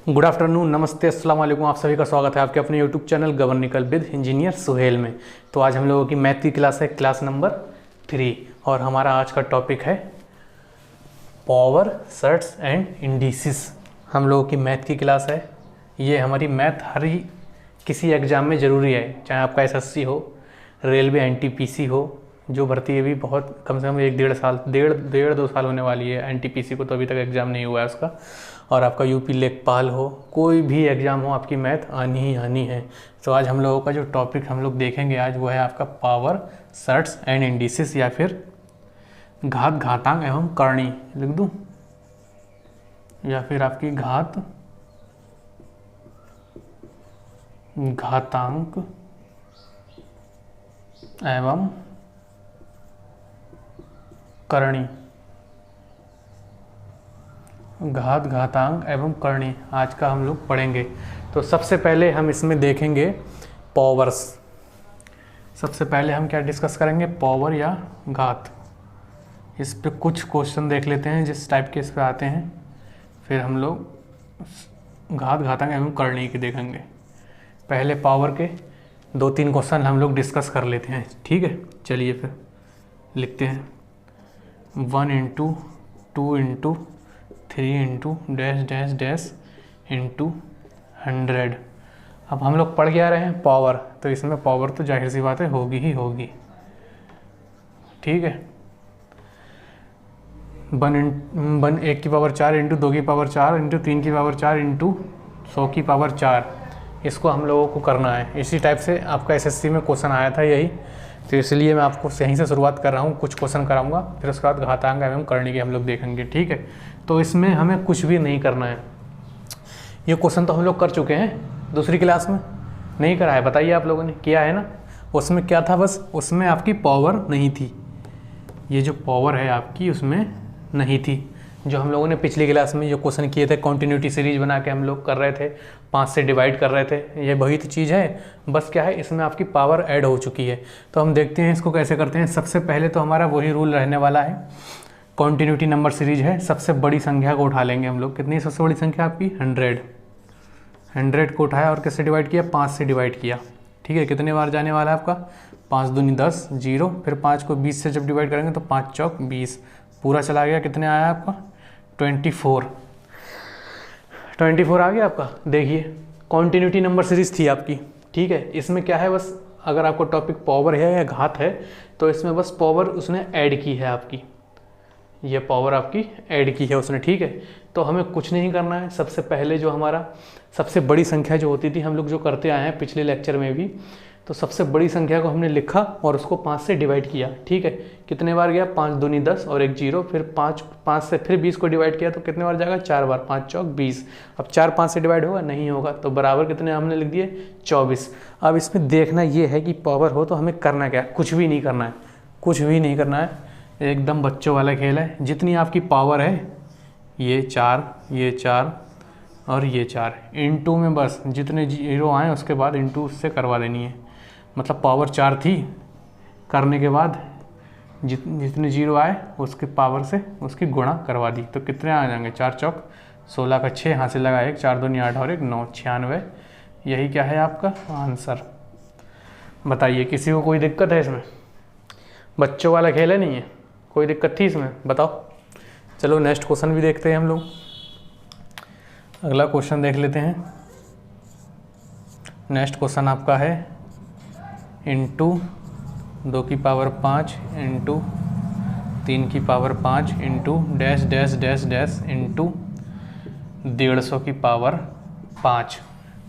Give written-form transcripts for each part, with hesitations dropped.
Good afternoon, नमस्ते, अस्सलाम वालेकुम। आप सभी का स्वागत है आपके अपने यूट्यूब चैनल गवर्निकल विद इंजीनियर सुहेल में। तो आज हम लोगों की मैथ की क्लास है, क्लास नंबर 3, और हमारा आज का टॉपिक है पावर, सर्ट्स एंड इंडिसेस। हम लोगों की मैथ की क्लास है। ये हमारी मैथ हर ही किसी एग्ज़ाम में ज़रूरी है, चाहे आपका एसएससी हो, रेलवे, एनटीपीसी हो, जो भर्ती है भी बहुत कम से कम 1-1.5 साल होने वाली है। एनटीपीसी को तो अभी तक एग्ज़ाम नहीं हुआ है उसका। और आपका यूपी लेखपाल हो, कोई भी एग्ज़ाम हो, आपकी मैथ आनी ही आनी है। तो आज हम लोगों का जो टॉपिक हम लोग देखेंगे आज वो है आपका पावर, सर्ट्स एंड इंडिसेस, या फिर घात, घातांक एवं करणी लिख दूँ, या फिर आपकी घात, घातांक एवं करणी। घात, घातांक एवं करणी आज का हम लोग पढ़ेंगे। तो सबसे पहले हम इसमें देखेंगे पावर्स। सबसे पहले हम क्या डिस्कस करेंगे, पावर या घात। इस पे कुछ क्वेश्चन देख लेते हैं जिस टाइप के इस पे आते हैं, फिर हम लोग घात, घातांक एवं करणी की देखेंगे। पहले पावर के 2-3 क्वेश्चन हम लोग डिस्कस कर लेते हैं, ठीक है। चलिए फिर लिखते हैं 1 × 2 × 3 × डैश डैश डैश इंटू 100। अब हम लोग पढ़ के आ रहे हैं पावर, तो इसमें पावर तो जाहिर सी बात है होगी ही होगी, ठीक है। 1 की पावर 4 × 2 की पावर 4 × 3 की पावर 4 × 100 की पावर 4, इसको हम लोगों को करना है। इसी टाइप से आपका एसएससी में क्वेश्चन आया था यही, तो इसलिए मैं आपको यहीं से शुरुआत कर रहा हूँ। कुछ क्वेश्चन कराऊंगा, फिर उसके बाद घातांक एवं करणी के हम लोग देखेंगे, ठीक है। तो इसमें हमें कुछ भी नहीं करना है। ये क्वेश्चन तो हम लोग कर चुके हैं दूसरी क्लास में, नहीं करा है? बताइए, आप लोगों ने किया है ना? उसमें क्या था, बस उसमें आपकी पावर नहीं थी। ये जो पावर है आपकी उसमें नहीं थी। जो हम लोगों ने पिछली क्लास में जो क्वेश्चन किए थे, कॉन्टिन्यूटी सीरीज बना के हम लोग कर रहे थे, 5 से डिवाइड कर रहे थे, ये वही तो चीज़ है। बस क्या है, इसमें आपकी पावर ऐड हो चुकी है। तो हम देखते हैं इसको कैसे करते हैं। सबसे पहले तो हमारा वही रूल रहने वाला है, कॉन्टिन्यूटी नंबर सीरीज है। सबसे बड़ी संख्या को उठा लेंगे हम लोग। कितनी सबसे बड़ी संख्या आपकी? 100 को उठाया और किससे डिवाइड किया? 5 से डिवाइड किया, ठीक है। कितने बार जाने वाला है आपका? 5 दूनी 10, 0, फिर 5 को 20 से जब डिवाइड करेंगे तो 5 चौक 20, पूरा चला गया। कितने आया आपका? 24 आ गया आपका। देखिए, कॉन्टिन्यूटी नंबर सीरीज थी आपकी, ठीक है। इसमें क्या है, बस अगर आपको टॉपिक पावर है या घात है, तो इसमें बस पावर उसने ऐड की है आपकी, ये पावर आपकी ऐड की है उसने, ठीक है। तो हमें कुछ नहीं करना है। सबसे पहले जो हमारा सबसे बड़ी संख्या जो होती थी, हम लोग जो करते आए हैं पिछले लेक्चर में भी, तो सबसे बड़ी संख्या को हमने लिखा और उसको 5 से डिवाइड किया, ठीक है। कितने बार गया? 5 दूनी 10 और 1 0, फिर 5 से फिर 20 को डिवाइड किया तो कितने बार जाएगा? 4 बार, 5 चौक 20। अब 4 5 से डिवाइड होगा? नहीं होगा, तो बराबर कितने हमने लिख दिए? 24। अब इसमें देखना ये है कि पावर हो तो हमें करना क्या? कुछ भी नहीं करना है, कुछ भी नहीं करना है। एकदम बच्चों वाला खेल है। जितनी आपकी पावर है, ये 4, ये 4 और ये 4, इनटू में बस जितने जीरो आए उसके बाद इनटू उससे करवा देनी है। मतलब पावर 4 थी, करने के बाद जितने जीरो आए उसके पावर से उसकी गुणा करवा दी, तो कितने आ जाएंगे? 4 चौक 16 का 6, हाथ से लगा 1, 4 दूनी 8 और 1 9, 96। यही क्या है आपका आंसर। बताइए, किसी को कोई दिक्कत है इसमें? बच्चों वाला खेल है, नहीं है? कोई दिक्कत थी इसमें? बताओ। चलो नेक्स्ट क्वेश्चन भी देखते हैं हम लोग। अगला क्वेश्चन देख लेते हैं। नेक्स्ट क्वेश्चन आपका है इंटू 2 की पावर 5 इंटू 3 की power 5 into dash dash dash dash into 150 की पावर 5।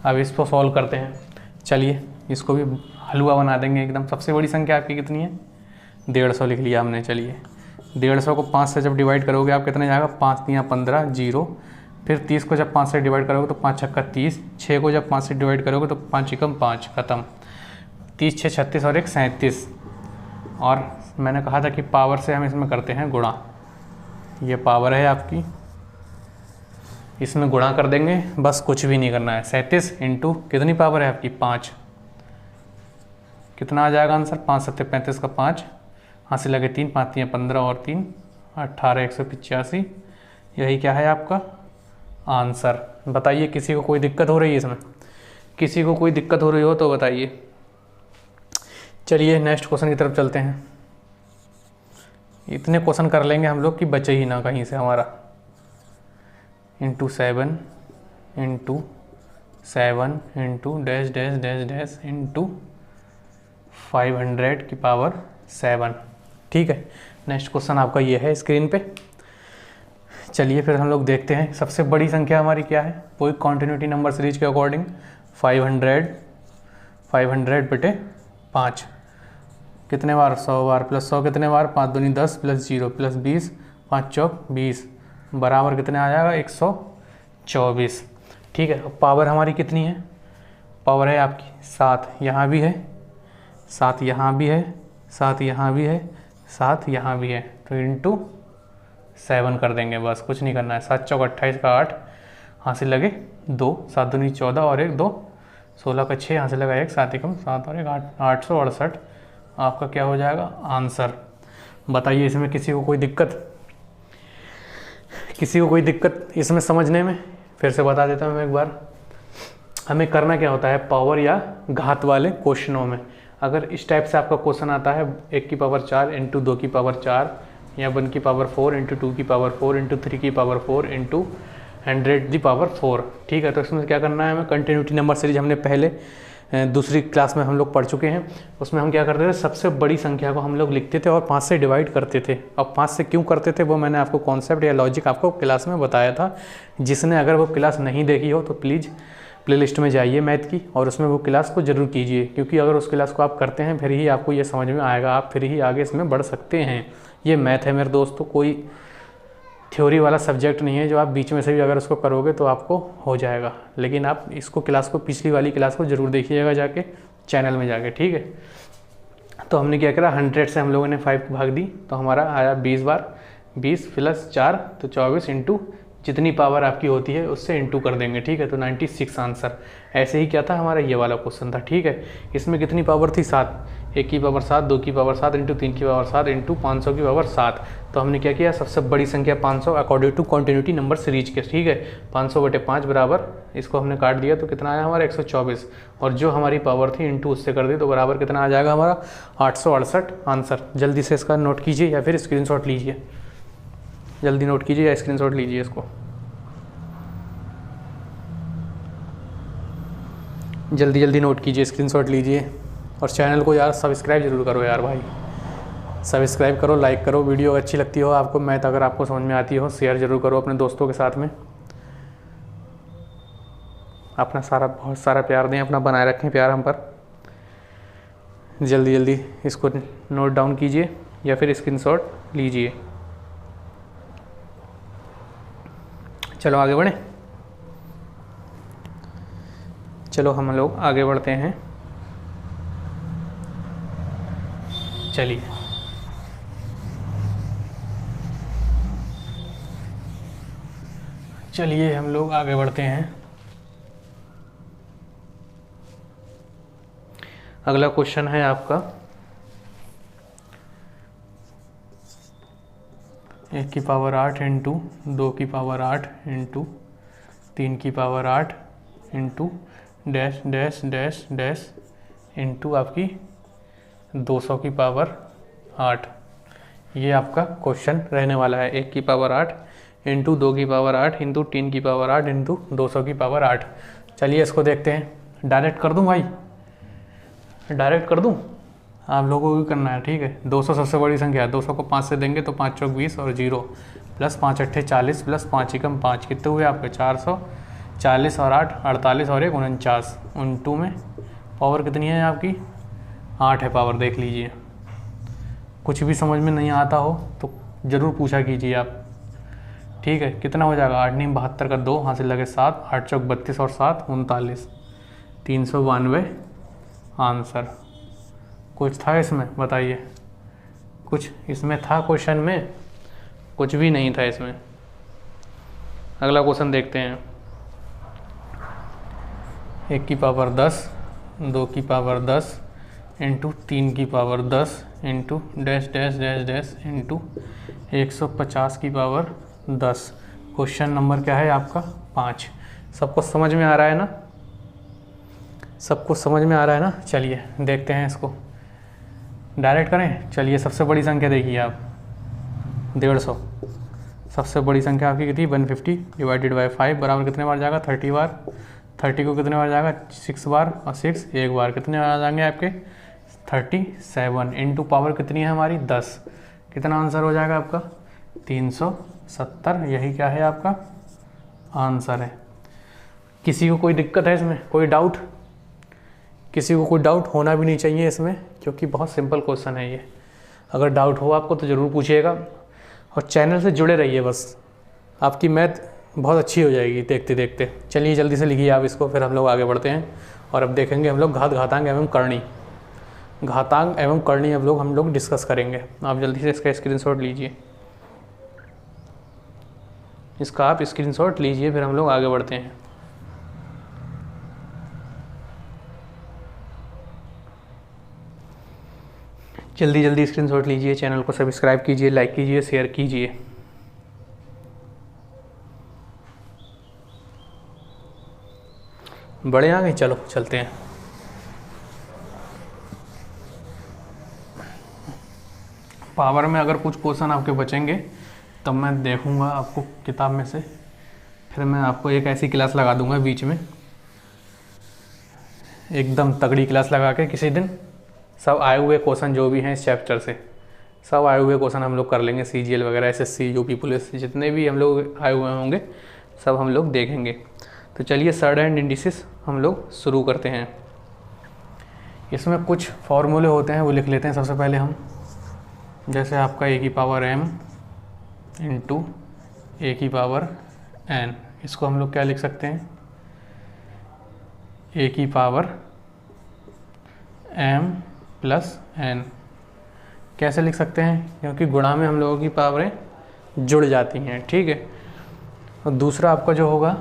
अब इसको सॉल्व करते हैं। चलिए, इसको भी हलवा बना देंगे एकदम। सबसे बड़ी संख्या आपकी कितनी है? 150 लिख लिया हमने। चलिए, 150 को 5 से जब डिवाइड करोगे आप कितने जाएगा? 5 3 15, 0, फिर 30 को जब 5 से डिवाइड करोगे तो 5 छक्का 30, 6 को जब 5 से डिवाइड करोगे तो 5 एकम 5, खत्म। 30 6 36 और 1 37। और मैंने कहा था कि पावर से हम इसमें करते हैं गुणा। ये पावर है आपकी, इसमें गुणा कर देंगे, बस कुछ भी नहीं करना है। 37 इंटू कितनी पावर है आपकी? 5। कितना आ जाएगा आंसर? 5 7 35 का 5, हाथ से लगे 3, 5 3 15 और 3 18, 185। यही क्या है आपका आंसर। बताइए किसी को कोई दिक्कत हो रही है इसमें? किसी को कोई दिक्कत हो रही हो तो बताइए। चलिए नेक्स्ट क्वेश्चन की तरफ चलते हैं। इतने क्वेश्चन कर लेंगे हम लोग कि बचे ही ना कहीं से हमारा। Into 7 into 7 into dash dash dash dash into 500 की पावर 7। ठीक है, नेक्स्ट क्वेश्चन आपका ये है स्क्रीन पे। चलिए फिर हम लोग देखते हैं सबसे बड़ी संख्या हमारी क्या है। वही कॉन्टिन्यूटी नंबर सीरीज के अकॉर्डिंग 500 बटे 5 कितने बार, 100 बार, प्लस 100 कितने बार, 5 दूनी 10 प्लस 0 प्लस 20 5 चौक 20 बराबर कितने आ जाएगा 124। ठीक है, अब पावर हमारी कितनी है? पावर है आपकी 7, यहाँ भी है 7, यहाँ भी है 7, यहाँ भी है 7, यहाँ भी है, तो इंटू 7 कर देंगे, बस कुछ नहीं करना है। 7 चौक 28 का 8, यहाँ से लगे 2, 7 दूनी 14 और 1 2, 16 का 6, यहाँ से लगा 1, 7 एकम 7 और 1 868 आपका क्या हो जाएगा आंसर। बताइए इसमें किसी को कोई दिक्कत? किसी को कोई दिक्कत इसमें समझने में? फिर से बता देता हूँ मैं एक बार। हमें करना क्या होता है पावर या घात वाले क्वेश्चनों में, अगर इस टाइप से आपका क्वेश्चन आता है 1 की पावर 4 इंटू 2 की पावर 4 या 1 की पावर 4 इंटू 2 की पावर 4 इंटू 3 की पावर 4 इंटू 100 की पावर 4। ठीक है, तो इसमें क्या करना है हमें? कंटिन्यूटी नंबर सीरीज हमने पहले दूसरी क्लास में हम लोग पढ़ चुके हैं। उसमें हम क्या करते थे, सबसे बड़ी संख्या को हम लोग लिखते थे और 5 से डिवाइड करते थे। अब 5 से क्यों करते थे वो मैंने आपको कॉन्सेप्ट या लॉजिक आपको क्लास में बताया था। जिसने अगर वो क्लास नहीं देखी हो तो प्लीज़ प्लेलिस्ट में जाइए मैथ की और उसमें वो क्लास को ज़रूर कीजिए, क्योंकि अगर उस क्लास को आप करते हैं फिर ही आपको ये समझ में आएगा, आप फिर ही आगे इसमें बढ़ सकते हैं। ये मैथ है मेरे दोस्तों, कोई थ्योरी वाला सब्जेक्ट नहीं है जो आप बीच में से भी अगर उसको करोगे तो आपको हो जाएगा। लेकिन आप इसको क्लास को, पिछली वाली क्लास को ज़रूर देखिएगा जाके चैनल में जाके। ठीक है, तो हमने क्या करा, 100 से हम लोगों ने 5 को भाग दी तो हमारा आया 20 बार, 20 प्लस 4 तो 24 इंटू जितनी पावर आपकी होती है उससे इंटू कर देंगे। ठीक है, तो 96 आंसर। ऐसे ही क्या था हमारा ये वाला क्वेश्चन था। ठीक है, इसमें कितनी पावर थी? 7, 1 की पावर 7, 2 की पावर 7 इंटू 3 की पावर 7 इंटू 500 की पावर 7। तो हमने क्या किया, सबसे बड़ी संख्या 500 according to continuity number series के। ठीक है, 500 बटे 5 बराबर, इसको हमने काट दिया तो कितना आया हमारा 124, और जो हमारी पावर थी इंटू उससे कर दी तो बराबर कितना आ जाएगा हमारा 868 आंसर। जल्दी से इसका नोट कीजिए या फिर स्क्रीनशॉट लीजिए, जल्दी नोट कीजिए या स्क्रीनशॉट लीजिए इसको, जल्दी जल्दी नोट कीजिए, स्क्रीनशॉट लीजिए। और चैनल को यार सब्सक्राइब जरूर करो यार भाई, सब्सक्राइब करो, लाइक करो। वीडियो अच्छी लगती हो आपको, मैथ अगर आपको समझ में आती हो, शेयर जरूर करो अपने दोस्तों के साथ में। अपना सारा बहुत सारा प्यार दें, अपना बनाए रखें प्यार हम पर। जल्दी जल्दी इसको नोट डाउन कीजिए या फिर स्क्रीनशॉट लीजिए। चलो आगे बढ़ें, चलो हम लोग आगे बढ़ते हैं। चलिए चलिए हम लोग आगे बढ़ते हैं। अगला क्वेश्चन है आपका 1 की पावर 8 इंटू 2 की पावर 8 इंटू 3 की power 8 into dash dash dash dash into आपकी 200 की पावर 8। ये आपका क्वेश्चन रहने वाला है। 1 की पावर 8 इंटू 2 की पावर 8 इंटू 3 की पावर 8 इंटू 200 की पावर 8। चलिए इसको देखते हैं। डायरेक्ट कर दूं भाई, डायरेक्ट कर दूं? आप लोगों को भी करना है। ठीक है, 200 सबसे बड़ी संख्या है, 200 को 5 से देंगे तो 5 चौक 20 और 0 प्लस 5 अट्ठे 40 प्लस 5 एकम 5 कितने हुए आपके 440 और 8 48 और 1 49। 2 में पावर कितनी है आपकी 8 है पावर, देख लीजिए। कुछ भी समझ में नहीं आता हो तो ज़रूर पूछा कीजिए आप। ठीक है, कितना हो जाएगा 8 9 72 का 2 हासिल लगे 7 8 चौक 32 और 7 39 392 आंसर। कुछ था इसमें बताइए? कुछ इसमें था क्वेश्चन में? कुछ भी नहीं था इसमें। अगला क्वेश्चन देखते हैं। 1 की पावर 10 2 की पावर 10 इंटू 3 की power 10 into dash dash dash dash into 150 की पावर 10 क्वेश्चन नंबर क्या है आपका 5। सबको समझ में आ रहा है ना? सबको समझ में आ रहा है ना? चलिए देखते हैं इसको, डायरेक्ट करें। चलिए सबसे बड़ी संख्या देखिए आप, 150। सबसे बड़ी संख्या आपकी कितनी 150 डिवाइडेड बाई 5 बराबर कितने बार जाएगा 30 बार। 30 को कितने बार जाएगा 6 बार, और 6 एक बार, कितने बार आ जाएंगे आपके 37 इंटू पावर कितनी है हमारी 10। कितना आंसर हो जाएगा आपका 370। यही क्या है आपका आंसर है। किसी को कोई दिक्कत है इसमें, कोई डाउट? किसी को कोई डाउट होना भी नहीं चाहिए इसमें, क्योंकि बहुत सिंपल क्वेश्चन है ये। अगर डाउट हो आपको तो ज़रूर पूछिएगा, और चैनल से जुड़े रहिए, बस आपकी मैथ बहुत अच्छी हो जाएगी देखते देखते। चलिए जल्दी से लिखिए आप इसको, फिर हम लोग आगे बढ़ते हैं और अब देखेंगे हम लोग घात, घातांक एवं करणी। घातांक एवं करणी अब हम लोग डिस्कस करेंगे। आप जल्दी से इसका स्क्रीनशॉट लीजिए, इसका आप स्क्रीनशॉट लीजिए, फिर हम लोग आगे बढ़ते हैं। जल्दी जल्दी स्क्रीनशॉट लीजिए, चैनल को सब्सक्राइब कीजिए, लाइक कीजिए, शेयर कीजिए। बड़े आ गए, चलो चलते हैं। पावर में अगर कुछ क्वेश्चन आपके बचेंगे तब मैं देखूंगा आपको किताब में से, फिर मैं आपको एक ऐसी क्लास लगा दूंगा बीच में, एकदम तगड़ी क्लास लगा के किसी दिन। सब आए हुए क्वेश्चन जो भी हैं इस चैप्टर से, सब आए हुए क्वेश्चन हम लोग कर लेंगे। CGL वगैरह, SSC, यूपी पुलिस, जितने भी हम लोग आए हुए होंगे सब हम लोग देखेंगे। तो चलिए थर्ड हैंड इंडिसेस हम लोग शुरू करते हैं। इसमें कुछ फॉर्मूले होते हैं वो लिख लेते हैं सबसे पहले हम। जैसे आपका a की पावर m इंटू a की पावर n, इसको हम लोग क्या लिख सकते हैं a की पावर m प्लस n। कैसे लिख सकते हैं? क्योंकि गुणा में हम लोगों की पावरें जुड़ जाती हैं, ठीक है। और दूसरा आपका जो होगा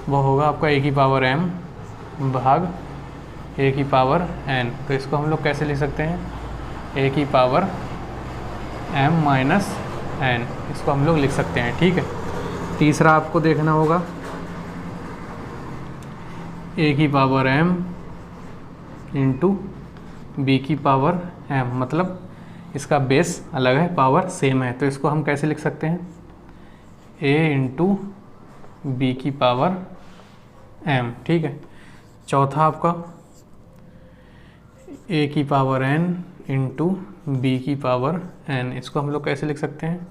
वो होगा आपका a की पावर m भाग a की पावर n। तो इसको हम लोग कैसे लिख सकते हैं a की पावर m माइनस n, इसको हम लोग लिख सकते हैं, ठीक है। तीसरा आपको देखना होगा a की पावर m इंटू b की पावर m, मतलब इसका बेस अलग है, पावर सेम है। तो इसको हम कैसे लिख सकते हैं a इंटू बी की पावर m, ठीक है। चौथा आपका a की पावर n इंटू बी की पावर n, इसको हम लोग कैसे लिख सकते हैं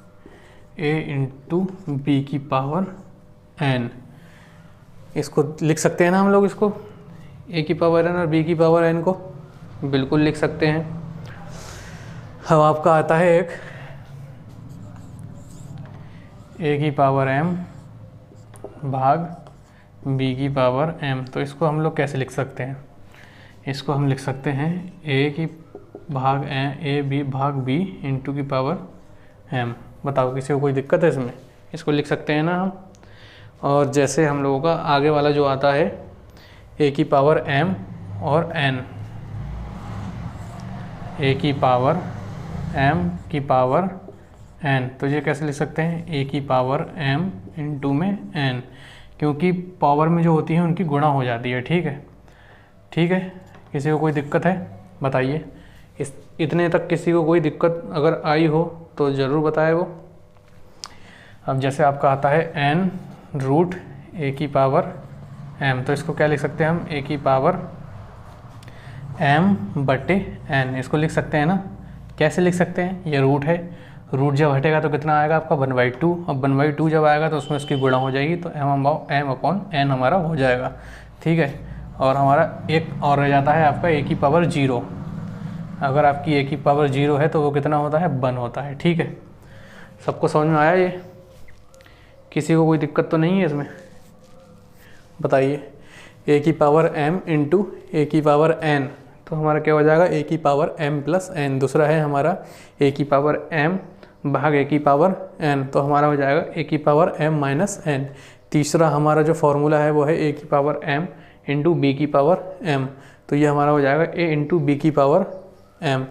a इंटू बी की पावर n। इसको लिख सकते हैं ना हम लोग, इसको a की पावर n और b की पावर n को बिल्कुल लिख सकते हैं। अब आपका आता है एक a की पावर m भाग b की पावर m। तो इसको हम लोग कैसे लिख सकते हैं? इसको हम लिख सकते हैं a की भाग a b भाग b इंटू की पावर m। बताओ किसी को कोई दिक्कत है इसमें? इसको लिख सकते हैं ना हम। और जैसे हम लोगों का आगे वाला जो आता है a की पावर m और n, a की पावर m की पावर n, तो ये कैसे लिख सकते हैं a की पावर m इंटू में n, क्योंकि पावर में जो होती है उनकी गुणा हो जाती है, ठीक है। ठीक है, किसी को कोई दिक्कत है बताइए। इस इतने तक किसी को कोई दिक्कत अगर आई हो तो ज़रूर बताए वो। अब जैसे आपका आता है n रूट a की पावर m, तो इसको क्या लिख सकते हैं हम a की पावर m बटे n, इसको लिख सकते हैं ना। कैसे लिख सकते हैं? ये रूट है, रूट जब हटेगा तो कितना आएगा आपका 1/2। अब 1/2 जब आएगा तो उसमें उसकी गुणा हो जाएगी, तो m अपॉन n हमारा हो जाएगा, ठीक है। और हमारा एक और रह जाता है आपका a की पावर 0। अगर आपकी a की पावर 0 है तो वो कितना होता है 1 होता है, ठीक है। सबको समझ में आया ये? किसी को कोई दिक्कत तो नहीं है इसमें? बताइए। a की पावर m इंटू a की पावर n, तो हमारा क्या हो जाएगा a की पावर m प्लस n। दूसरा है हमारा a की पावर m भाग a की पावर n, तो हमारा हो जाएगा a की पावर m माइनस n। तीसरा हमारा जो फॉर्मूला है वो है a की पावर m इंटू बी की पावर m, तो ये हमारा हो जाएगा a इंटू बी की पावर m।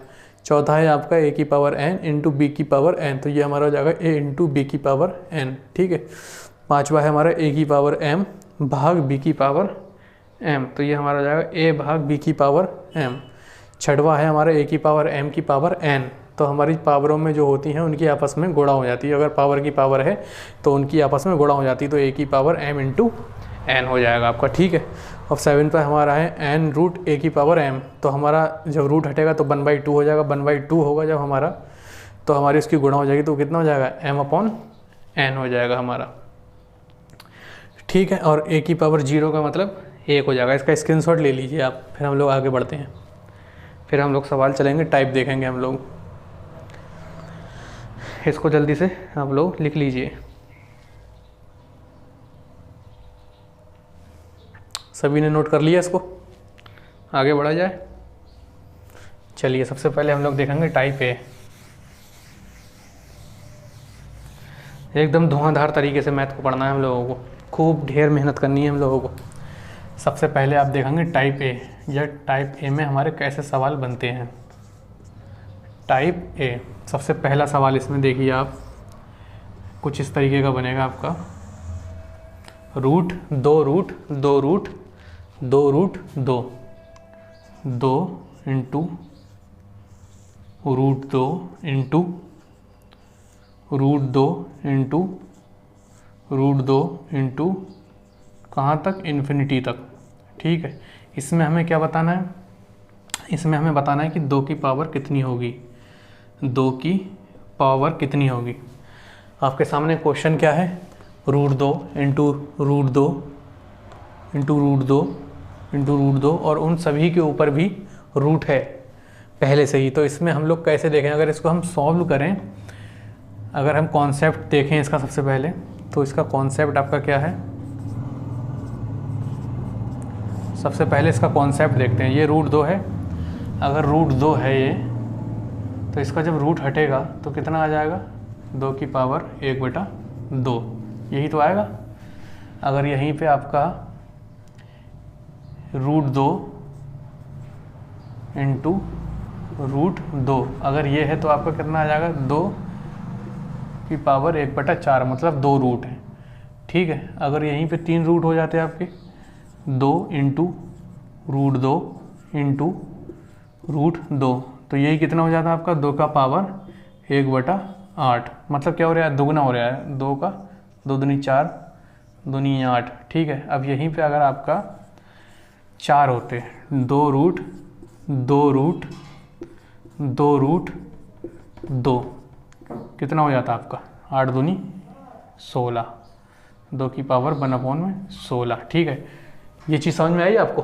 चौथा है आपका a की पावर n इंटू बी की पावर n, तो ये हमारा हो जाएगा a इंटू बी की पावर n, ठीक है। पांचवा है हमारा a की पावर m भाग b की पावर m, तो ये हमारा हो जाएगा a भाग b की पावर m। छठवा है हमारा a की पावर m की पावर n, तो हमारी पावरों में जो होती हैं उनकी आपस में गुणा हो जाती है, अगर पावर की पावर है तो उनकी आपस में गुणा हो जाती है, तो a की पावर m इंटू n हो जाएगा आपका, ठीक है। और 7 पर हमारा है n रूट a की पावर m, तो हमारा जब रूट हटेगा तो 1/2 हो जाएगा, 1/2 होगा जब हमारा, तो हमारी उसकी गुणा हो जाएगी, तो कितना हो जाएगा m/n हो जाएगा हमारा, ठीक है। और a की पावर 0 का मतलब 1 हो जाएगा। इसका स्क्रीनशॉट ले लीजिए आप, फिर हम लोग आगे बढ़ते हैं, फिर हम लोग सवाल चलेंगे, टाइप देखेंगे हम लोग। इसको जल्दी से आप लोग लिख लीजिए, सभी ने नोट कर लिया इसको, आगे बढ़ा जाए। चलिए सबसे पहले हम लोग देखेंगे टाइप ए। एकदम धुआंधार तरीके से मैथ को पढ़ना है हम लोगों को, खूब ढेर मेहनत करनी है हम लोगों को। सबसे पहले आप देखेंगे टाइप ए, या टाइप ए में हमारे कैसे सवाल बनते हैं। टाइप ए, सबसे पहला सवाल इसमें देखिए आप, कुछ इस तरीके का बनेगा आपका, root 2 root 2 root 2 root 2 2 into root 2 into root 2 into root 2 into कहाँ तक, इन्फिनिटी तक, ठीक है। इसमें हमें क्या बताना है, इसमें हमें बताना है कि 2 की पावर कितनी होगी, 2 की पावर कितनी होगी। आपके सामने क्वेश्चन क्या है, root 2 into root 2 into root 2 into root 2, और उन सभी के ऊपर भी रूट है पहले से ही। तो इसमें हम लोग कैसे देखें, अगर इसको हम सॉल्व करें, अगर हम कॉन्सेप्ट देखें इसका सबसे पहले, तो इसका कॉन्सेप्ट आपका क्या है, सबसे पहले इसका कॉन्सेप्ट देखते हैं। ये रूट 2 है, अगर रूट 2 है ये, तो इसका जब रूट हटेगा तो कितना आ जाएगा, 2 की पावर 1/2, यही तो आएगा। अगर यहीं पे आपका रूट 2 इंटू रूट 2 अगर ये है, तो आपका कितना आ जाएगा, 2 की पावर 1/4, मतलब 2 रूट है, ठीक है। अगर यहीं पे 3 रूट हो जाते हैं आपके, 2 इंटू रूट 2 इंटू रूट 2, तो यही कितना हो जाता है आपका, 2 का पावर 1/8, मतलब क्या हो रहा है, दुगना हो रहा है, 2 का 2 दूनी 4, 2 दूनी 8, ठीक है। अब यहीं पे अगर आपका 4 होते, 2 रूट 2 रूट 2 रूट 2, कितना हो जाता आपका, 8 दूनी 16, 2 की पावर 1/16, ठीक है। ये चीज़ समझ में आई आपको,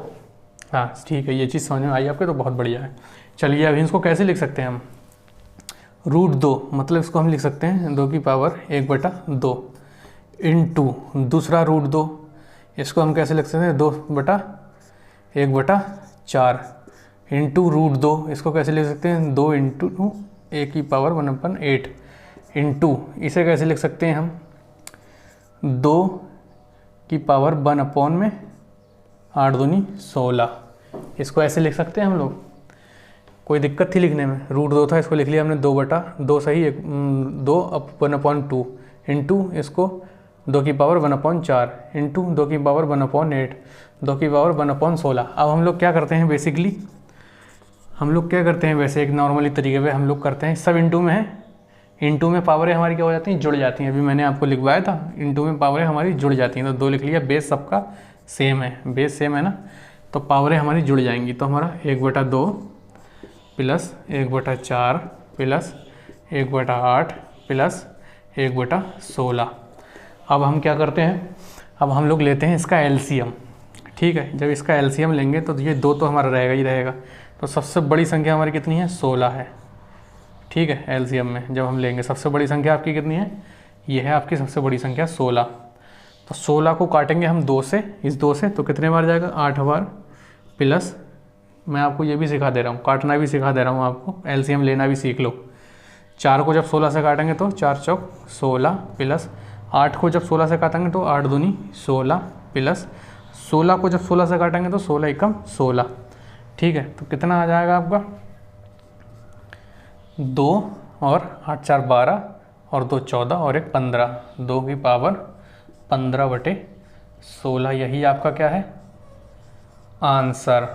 हाँ ठीक है, ये चीज़ समझ में आई आपके, तो बहुत बढ़िया है। चलिए अभी इसको कैसे लिख सकते हैं हम, रूट 2 मतलब इसको हम लिख सकते हैं 2 की पावर 1/2 इंटू दूसरा रूट 2, इसको हम कैसे लिख सकते हैं, 2/1/4 इंटू रूट 2, इसको कैसे लिख सकते हैं, 2 इंटू a की पावर 1/8 इंटू, इसे कैसे लिख सकते हैं हम, 2 की पावर 1/8 दूनी 16, इसको ऐसे लिख सकते हैं हम लोग। कोई दिक्कत थी लिखने में, रूट 2 था, इसको लिख लिया हमने 2/2 सही, 2/2 इंटू इसको 2 की पावर 1/4 इंटू 2 की पावर 1/8, 2 की पावर 1/16। अब हम लोग क्या करते हैं बेसिकली, हम लोग क्या करते हैं वैसे एक नॉर्मली तरीके पे हम लोग करते हैं, सब इंटू में है, इंटू में पावरें हमारी क्या हो जाती हैं, जुड़ जाती हैं। अभी मैंने आपको लिखवाया था, इंटू में पावरें हमारी जुड़ जाती हैं, तो 2 लिख लिया, बेस सबका सेम है, बेस सेम है ना, तो पावरें हमारी जुड़ जाएंगी। तो हमारा 1/2 प्लस 1/4 प्लस 1/8 प्लस 1/16। अब हम क्या करते हैं, अब हम लोग लेते हैं इसका एलसीएम, ठीक है। जब इसका एलसीएम लेंगे तो ये 2 तो हमारा रहेगा ही रहेगा, तो सबसे बड़ी संख्या हमारी कितनी है, 16 है, ठीक है। एलसीएम में जब हम लेंगे सबसे बड़ी संख्या आपकी कितनी है, ये है आपकी सबसे बड़ी संख्या 16। तो 16 को काटेंगे हम 2 से, इस 2 से, तो कितने बार जाएगा, 8 बार, प्लस मैं आपको ये भी सिखा दे रहा हूँ, काटना भी सिखा दे रहा हूँ आपको, एलसीएम लेना भी सीख लो। 4 को जब 16 से काटेंगे तो 4 चौक 16, प्लस 8 को जब 16 से काटेंगे तो 8 दूनी 16, प्लस 16 को जब 16 से काटेंगे तो 16 एकम 16, ठीक है। तो कितना आ जाएगा आपका, 2 और 8 4 12 और 2 14 और 1 15, 2 की पावर 15/16, यही आपका क्या है आंसर।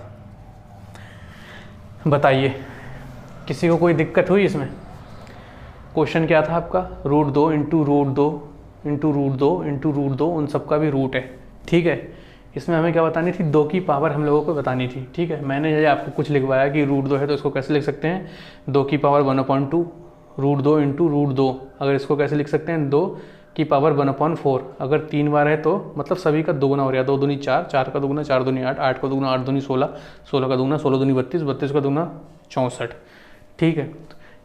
बताइए किसी को कोई दिक्कत हुई इसमें? क्वेश्चन क्या था आपका? √2 इंटू √2 इंटू √2 इंटू √2, उन सब का भी रूट है, ठीक है। इसमें हमें क्या बतानी थी? 2 की पावर हम लोगों को बतानी थी, ठीक है। मैंने ये आपको कुछ लिखवाया कि √2 है तो इसको कैसे लिख सकते हैं? 2 की पावर 1/2, √2 इंटू √2, अगर इसको कैसे लिख सकते हैं? 2 की पावर 1/4, अगर 3 बार है तो मतलब सभी का दोगुना हो रहा है, 2 दूनी 4, 4 का दोगुना 4 दूनी 8, 8 का दोगुना 8 दूनी 16, 16 का दोगुना 16 दूनी 32, 32 का दोगुना 64, ठीक है।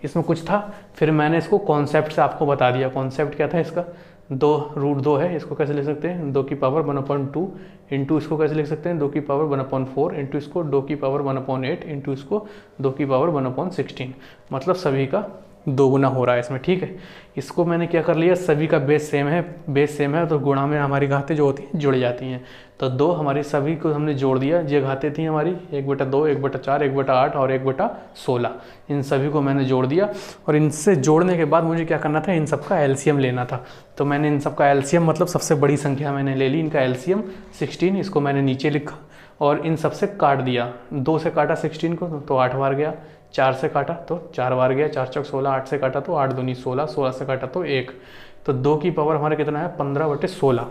इसमें कुछ था, फिर मैंने इसको कॉन्सेप्ट से आपको बता दिया। कॉन्सेप्ट क्या था इसका? 2 √2 है, इसको कैसे लिख सकते हैं? 2 की पावर 1/2 इंटू इसको कैसे लिख सकते हैं? 2 की पावर 1/4 इंटू इसको 2 की पावर 1/8 इंटू इसको 2 की पावर 1/16, मतलब सभी का दोगुना हो रहा है इसमें, ठीक है। इसको मैंने क्या कर लिया, सभी का बेस सेम है तो गुणा में हमारी घातें जो होती हैं जुड़ जाती हैं। तो 2 हमारी सभी को हमने जोड़ दिया, ये घातें थी हमारी 1/2, 1/4, 1/8 और 1/16, इन सभी को मैंने जोड़ दिया। और इनसे जोड़ने के बाद मुझे क्या करना था? इन सब का एलसीएम लेना था। तो मैंने इन सब का एलसीएम मतलब सबसे बड़ी संख्या मैंने ले ली, इनका एलसीएम 16, इसको मैंने नीचे लिखा और इन सब से काट दिया। 2 से काटा 16 को तो 8 बार गया, 4 से काटा तो 4 बार गया, 4 चौक 16, 8 से काटा तो 8 दूनी 16, 16 से काटा तो 1, तो 2 की पावर हमारे कितना है? 15/16।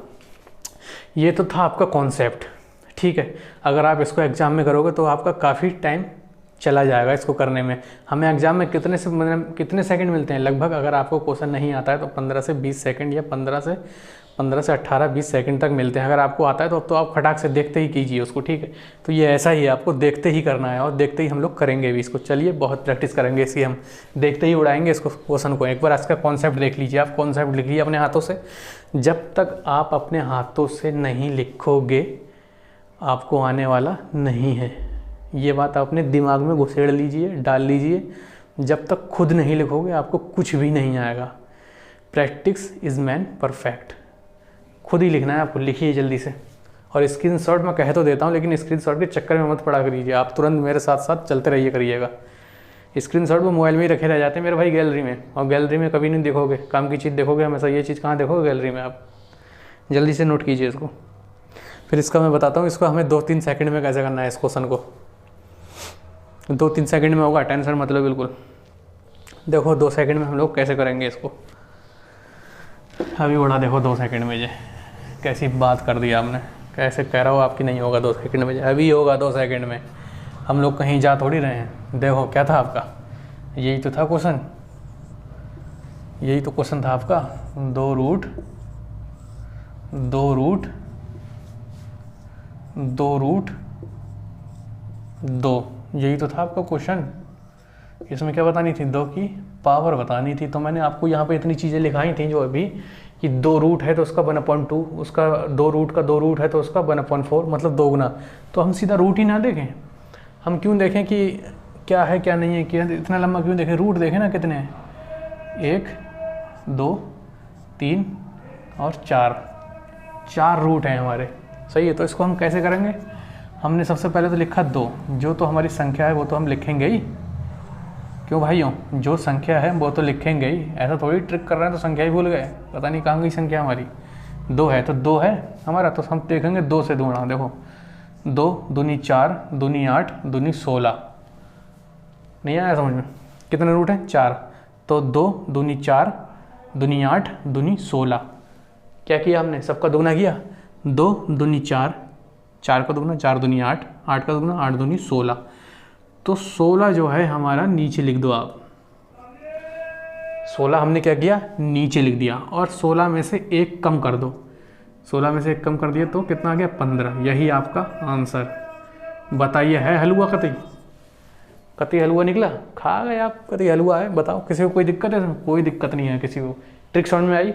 ये तो था आपका कॉन्सेप्ट, ठीक है। अगर आप इसको एग्जाम में करोगे तो आपका काफ़ी टाइम चला जाएगा इसको करने में। हमें एग्जाम में कितने सेकंड मिलते हैं लगभग? अगर आपको क्वेश्चन नहीं आता है तो 15 से 20 सेकंड या 15 से 18-20 सेकंड तक मिलते हैं। अगर आपको आता है तो आप फटाक से देखते ही कीजिए उसको, ठीक है। तो ये ऐसा ही है, आपको देखते ही करना है और देखते ही हम लोग करेंगे भी इसको। चलिए बहुत प्रैक्टिस करेंगे इसकी, हम देखते ही उड़ाएंगे इसको क्वेश्चन को। एक बार इसका कॉन्सेप्ट देख लीजिए, आप कॉन्सेप्ट लिखिए अपने हाथों से। जब तक आप अपने हाथों से नहीं लिखोगे आपको आने वाला नहीं है। ये बात अपने दिमाग में घुसेड़ लीजिए, डाल लीजिए। जब तक खुद नहीं लिखोगे आपको कुछ भी नहीं आएगा। Practice is man perfect. खुद ही लिखना है आपको, लिखिए जल्दी से। और स्क्रीनशॉट मैं कह तो देता हूँ लेकिन स्क्रीनशॉट के चक्कर में मत पड़ा करिए, आप तुरंत मेरे साथ साथ चलते रहिए करिएगा। स्क्रीनशॉट वो मोबाइल में ही रखे रह जाते हैं मेरे भाई, गैलरी में, और गैलरी में कभी नहीं देखोगे काम की चीज़, देखोगे हमेशा ये चीज़ कहाँ देखोगे? गैलरी में। आप जल्दी से नोट कीजिए इसको। फिर इसका मैं बताता हूँ, इसको हमें 2-3 सेकंड में कैसे करना है इस क्वेश्चन को। 2-3 सेकंड में होगा, टेंशन मतलब बिल्कुल। देखो 2 सेकंड में हम लोग कैसे करेंगे इसको। अभी उड़ा देखो 2 सेकंड में, ये कैसी बात कर दी आपने। कैसे कह रहा हो आपकी नहीं होगा 2 सेकंड में, अभी होगा 2 सेकंड में। हम लोग कहीं जा थोड़ी रहे हैं। देखो क्या था आपका, यही तो था क्वेश्चन, यही तो क्वेश्चन था आपका। 2 रूट 2, यही तो था आपका क्वेश्चन। इसमें क्या बतानी थी? 2 की पावर बतानी थी। तो मैंने आपको यहाँ पे इतनी चीज़ें लिखाई थी जो अभी, कि 2 रूट है तो उसका 1/2, उसका 2 रूट का 2 रूट है तो उसका 1/4, मतलब 2 गुना। तो हम सीधा रूट ही ना देखें, हम क्यों देखें कि क्या है क्या नहीं है, कि इतना लंबा क्यों देखें? रूट देखें ना कितने हैं, 1 2 3 और 4 रूट हैं हमारे, सही है। तो इसको हम कैसे करेंगे? हमने सबसे पहले तो लिखा 2, जो तो हमारी संख्या है वो तो हम लिखेंगे ही, क्यों भाइयों? जो संख्या है वो तो लिखेंगे ही, ऐसा थोड़ी ट्रिक कर रहे हैं तो संख्या ही भूल गए, पता नहीं कहाँ गई संख्या हमारी। 2 है तो 2 है हमारा, तो हम देखेंगे 2 से दूना। देखो 2 दूनी 4, दूनी 8, दूनी 16, नहीं आया समझ में? कितने रूट हैं? 4। तो 2 दूनी 4, दूनी 8, दूनी 16। क्या किया हमने? सबका दोगुना किया। 2 दूनी 4, 4 का दोगुना 4 दूनी 8, 8 का दोगुना 8 दूनी 16। तो 16 जो है हमारा नीचे लिख दो आप। 16 हमने क्या किया? नीचे लिख दिया। और 16 में से 1 कम कर दो। 16 में से 1 कम कर दिया तो कितना आ गया? 15। यही आपका आंसर। बताइए है हलवा कतई हलवा निकला? खा गए आप, कतई हलवा है। बताओ किसी को कोई दिक्कत है? कोई दिक्कत नहीं है किसी को। ट्रिक समझ में आई?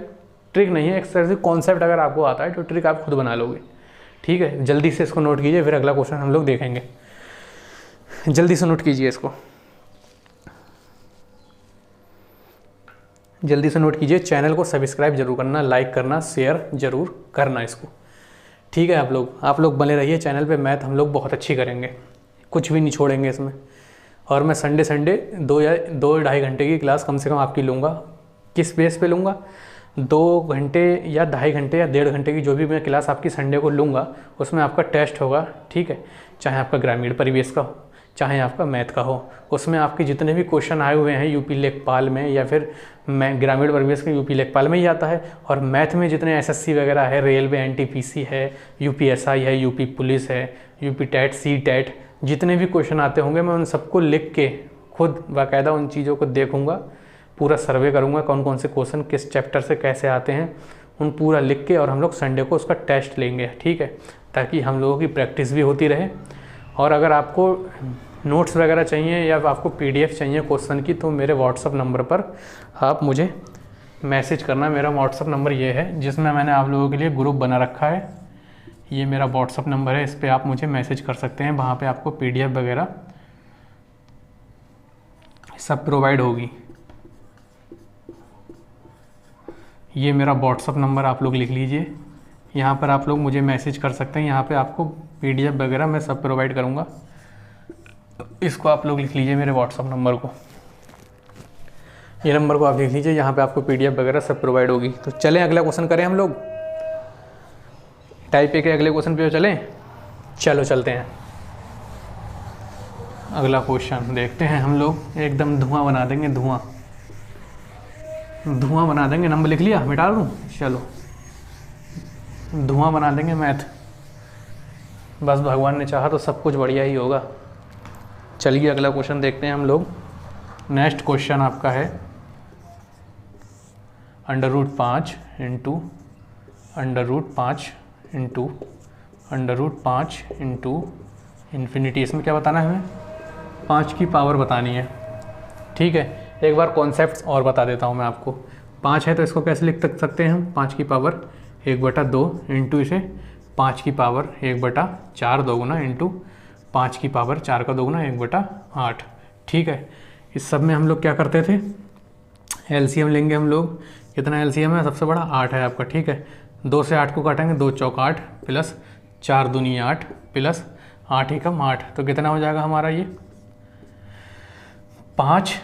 ट्रिक नहीं है, एक्सरसाइज कॉन्सेप्ट अगर आपको आता है तो ट्रिक आप खुद बना लोगे, ठीक है। जल्दी से इसको नोट कीजिए, फिर अगला क्वेश्चन हम लोग देखेंगे। जल्दी से नोट कीजिए इसको, जल्दी से नोट कीजिए। चैनल को सब्सक्राइब जरूर करना, लाइक करना, शेयर जरूर करना इसको, ठीक है। आप लोग बने रहिए चैनल पे। मैथ हम लोग बहुत अच्छी करेंगे, कुछ भी नहीं छोड़ेंगे इसमें। और मैं संडे संडे 2 या 2 ढाई घंटे की क्लास कम से कम आपकी लूँगा। किस बेस पे लूँगा? 2 घंटे या 2.5 घंटे या 1.5 घंटे की जो भी मैं क्लास आपकी संडे को लूँगा, उसमें आपका टेस्ट होगा, ठीक है। चाहे आपका ग्रामीण परिवेश का हो, चाहे आपका मैथ का हो, उसमें आपके जितने भी क्वेश्चन आए हुए हैं यूपी लेखपाल में, या फिर मैं ग्रामीण परिवेश के यूपी लेखपाल में ही आता है। और मैथ में जितने एसएससी वगैरह है, रेलवे एनटीपीसी है, यूपीएसआई है, यूपी पुलिस है, यूपी टेट, सी टेट, जितने भी क्वेश्चन आते होंगे मैं उन सबको लिख के खुद बाकायदा उन चीज़ों को देखूंगा, पूरा सर्वे करूंगा कौन कौन से क्वेश्चन किस चैप्टर से कैसे आते हैं, उन पूरा लिख के, और हम लोग संडे को उसका टेस्ट लेंगे, ठीक है, ताकि हम लोगों की प्रैक्टिस भी होती रहे। और अगर आपको नोट्स वगैरह चाहिए या आपको पीडीएफ चाहिए क्वेश्चन की, तो मेरे व्हाट्सअप नंबर पर आप मुझे मैसेज करना। मेरा व्हाट्सअप नंबर ये है, जिसमें मैंने आप लोगों के लिए ग्रुप बना रखा है। ये मेरा व्हाट्सअप नंबर है, इस पर आप मुझे मैसेज कर सकते हैं। वहाँ पे आपको पीडीएफ वगैरह सब प्रोवाइड होगी। ये मेरा व्हाट्सअप नंबर आप लोग लिख लीजिए, यहाँ पर आप लोग मुझे मैसेज कर सकते हैं। यहाँ पे आपको पीडीएफ वगैरह मैं सब प्रोवाइड करूँगा। इसको आप लोग लिख लीजिए, मेरे व्हाट्सअप नंबर को, ये नंबर को आप लिख लीजिए, यहाँ पे आपको पीडीएफ वगैरह सब प्रोवाइड होगी। तो चलें अगला क्वेश्चन करें हम लोग। टाइप ए के अगले क्वेश्चन पे चलें, चलो चलते हैं। अगला क्वेश्चन देखते हैं हम लोग, एकदम धुआं बना देंगे, धुआं बना देंगे। नंबर लिख लिया, मिटा दूँ? चलो, धुआं बना देंगे मैथ। बस भगवान ने चाहा तो सब कुछ बढ़िया ही होगा। चलिए अगला क्वेश्चन देखते हैं हम लोग। नेक्स्ट क्वेश्चन आपका है √5 इंटू इन्फिनिटी। इसमें क्या बताना है हमें? 5 की पावर बतानी है, ठीक है। एक बार कॉन्सेप्ट और बता देता हूँ मैं आपको। 5 है तो इसको कैसे लिख सकते हैं हम? 5 की पावर 1/2 इंटू इसे 5 की पावर 1/4 दोगुना इंटू 5 की पावर 4 का दोगुना 1/8, ठीक है। इस सब में हम लोग क्या करते थे? एलसीएम लेंगे हम लोग। कितना एलसीएम है? सबसे बड़ा 8 है आपका, ठीक है। 2 से 8 को काटेंगे, 2 चौक 8 प्लस 4 दूनी 8 प्लस 8 एकम 8, तो कितना हो जाएगा हमारा ये? 5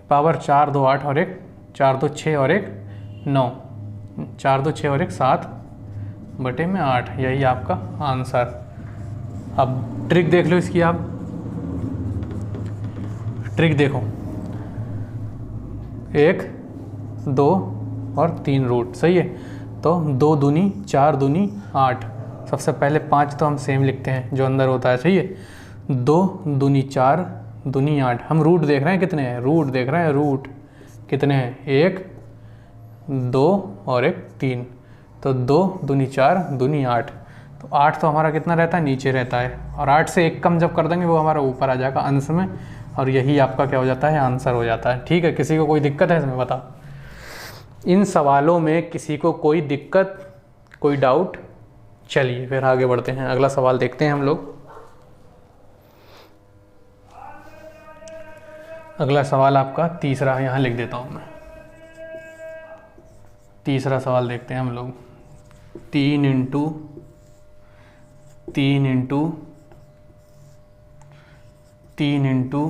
पावर 4 2 8 और 1 4 2 6 और 1 9, 4 2 6 और 1 7/8, यही आपका आंसर। अब ट्रिक देख लो इसकी, आप ट्रिक देखो। 1 2 और 3 रूट, सही है। तो 2 दूनी 4 दूनी 8। सबसे पहले 5 तो हम सेम लिखते हैं जो अंदर होता है, सही है। 2 दूनी 4 दूनी 8। हम रूट देख रहे हैं कितने हैं, रूट देख रहे हैं, रूट कितने हैं? 1 2 और 1 3। तो 2 दूनी 4 दूनी 8। तो 8 तो हमारा कितना रहता है? नीचे रहता है। और 8 से 1 कम जब कर देंगे वो हमारा ऊपर आ जाएगा अंश में, और यही आपका क्या हो जाता है? आंसर हो जाता है, ठीक है। किसी को कोई दिक्कत है इसमें? बता, इन सवालों में किसी को कोई दिक्कत, कोई डाउट? चलिए फिर आगे बढ़ते हैं, अगला सवाल देखते हैं हम लोग। अगला सवाल आपका तीसरा, यहाँ लिख देता हूँ मैं। तीसरा सवाल देखते हैं हम लोग। 3 into 3 into 3 into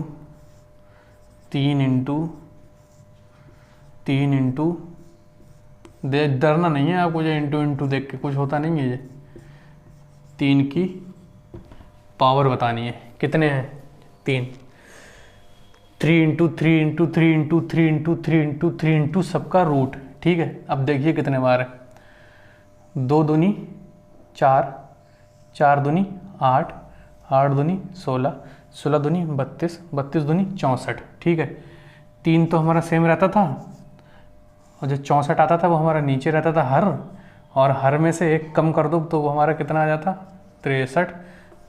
3 into 3 into, डरना नहीं है आपको, जो इंटू इंटू देख के कुछ होता नहीं है। ये 3 की पावर बतानी है, कितने हैं? 3। 3 into 3 into 3 into 3 into 3 into 3 into सबका रूट, ठीक है। अब देखिए कितने बार है। 2 दूनी 4, 4 दूनी 8, 8 दूनी 16, 16 दूनी 32, 32 दूनी 64, ठीक है। 3 तो हमारा सेम रहता था, और जो 64 आता था वो हमारा नीचे रहता था हर, और हर में से 1 कम कर दो तो वो हमारा कितना आ जाता? 63।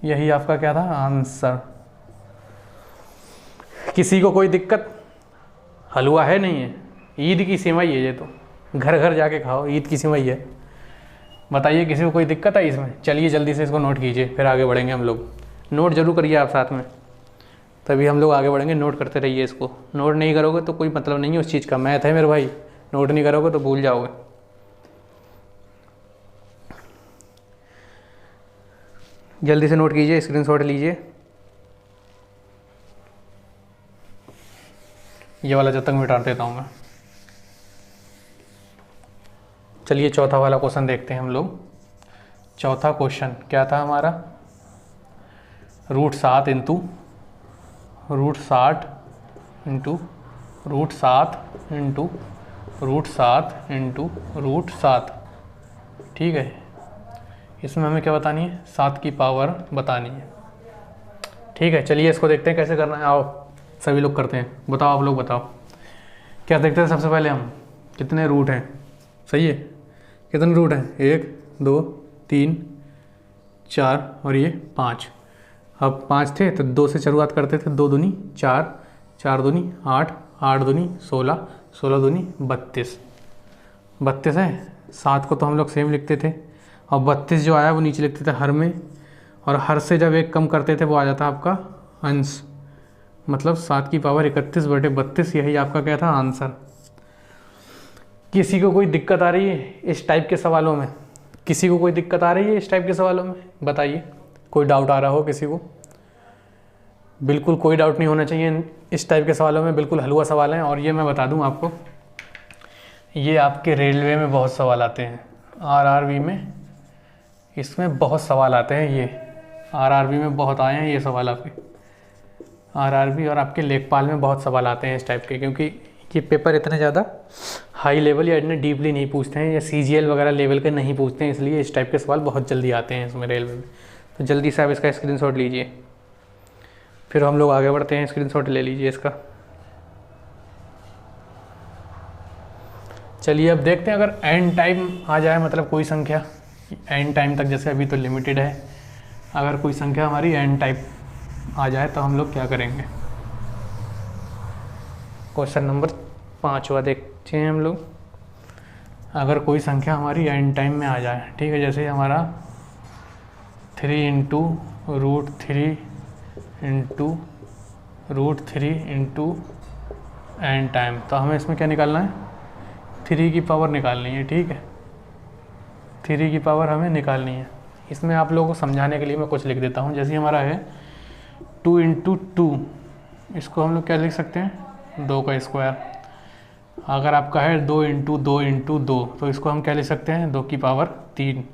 यही आपका क्या था? आंसर। किसी को कोई दिक्कत? हलवा है नहीं है? ईद की सेवई है ये, तो घर घर जाके खाओ, ईद की सेवई है। बताइए किसी को कोई दिक्कत है इसमें? चलिए जल्दी से इसको नोट कीजिए, फिर आगे बढ़ेंगे हम लोग। नोट जरूर करिए आप साथ में, तभी हम लोग आगे बढ़ेंगे। नोट करते रहिए इसको, नोट नहीं करोगे तो कोई मतलब नहीं है उस चीज़ का। मैथ है मेरे भाई, नोट नहीं करोगे तो भूल जाओगे। जल्दी से नोट कीजिए, स्क्रीनशॉट लीजिए। ये वाला जब तक मिटा देता हूँ मैं। चलिए चौथा वाला क्वेश्चन देखते हैं हम लोग। चौथा क्वेश्चन क्या था हमारा, √7 इंटू √7 इंटू √7 इंटू √7 इंटू √7। ठीक है, इसमें हमें क्या बतानी है, 7 की पावर बतानी है। ठीक है, चलिए इसको देखते हैं कैसे करना है। आओ सभी लोग करते हैं, बताओ आप लोग बताओ क्या देखते हैं। सबसे पहले हम कितने रूट हैं, सही है, कितने रूट हैं, 1 2 3 4 और ये 5। अब 5 थे तो 2 से शुरुआत करते थे, 2 दूनी 4, 4 दूनी 8, 8 दूनी 16, 16 दूनी 32, 32 है। 7 को तो हम लोग सेम लिखते थे और 32 जो आया वो नीचे लिखते थे हर में, और हर से जब एक कम करते थे वो आ जाता आपका अंश, मतलब 7 की पावर 31/32, यही आपका क्या था आंसर। किसी को कोई दिक्कत आ रही है इस टाइप के सवालों में, किसी को कोई दिक्कत आ रही है इस टाइप के सवालों में, बताइए। कोई डाउट आ रहा हो किसी को? बिल्कुल कोई डाउट नहीं होना चाहिए इस टाइप के सवालों में, बिल्कुल हलवा सवाल हैं। और ये मैं बता दूं आपको, ये आपके रेलवे में बहुत सवाल आते हैं, आरआरबी में इसमें बहुत सवाल आते हैं। ये आरआरबी में बहुत आए हैं ये सवाल, आपके आरआरबी और आपके लेखपाल में बहुत सवाल आते हैं इस टाइप के, क्योंकि ये पेपर इतने ज़्यादा हाई लेवल या इतने डीपली नहीं पूछते हैं, या सीजीएल वगैरह लेवल के नहीं पूछते हैं, इसलिए इस टाइप के सवाल बहुत जल्दी आते हैं इसमें रेलवे में। तो जल्दी से आप इसका स्क्रीनशॉट लीजिए, फिर हम लोग आगे बढ़ते हैं। स्क्रीनशॉट ले लीजिए इसका। चलिए अब देखते हैं, अगर एंड टाइम आ जाए, मतलब कोई संख्या एंड टाइम तक, जैसे अभी तो लिमिटेड है, अगर कोई संख्या हमारी एंड टाइप आ जाए तो हम लोग क्या करेंगे। क्वेश्चन नंबर 5वां देखते हैं हम लोग। अगर कोई संख्या हमारी एंड टाइम में आ जाए, ठीक है, जैसे हमारा 3 into √3 into √3 into and time, तो हमें इसमें क्या निकालना है, 3 की पावर निकालनी है। ठीक है, 3 की पावर हमें निकालनी है। इसमें आप लोगों को समझाने के लिए मैं कुछ लिख देता हूँ। जैसे हमारा है 2 इंटू 2, इसको हम लोग क्या लिख सकते हैं, 2 का स्क्वायर। अगर आपका है 2 इंटू 2 इंटू 2, तो इसको हम क्या लिख सकते हैं, 2 की पावर 3।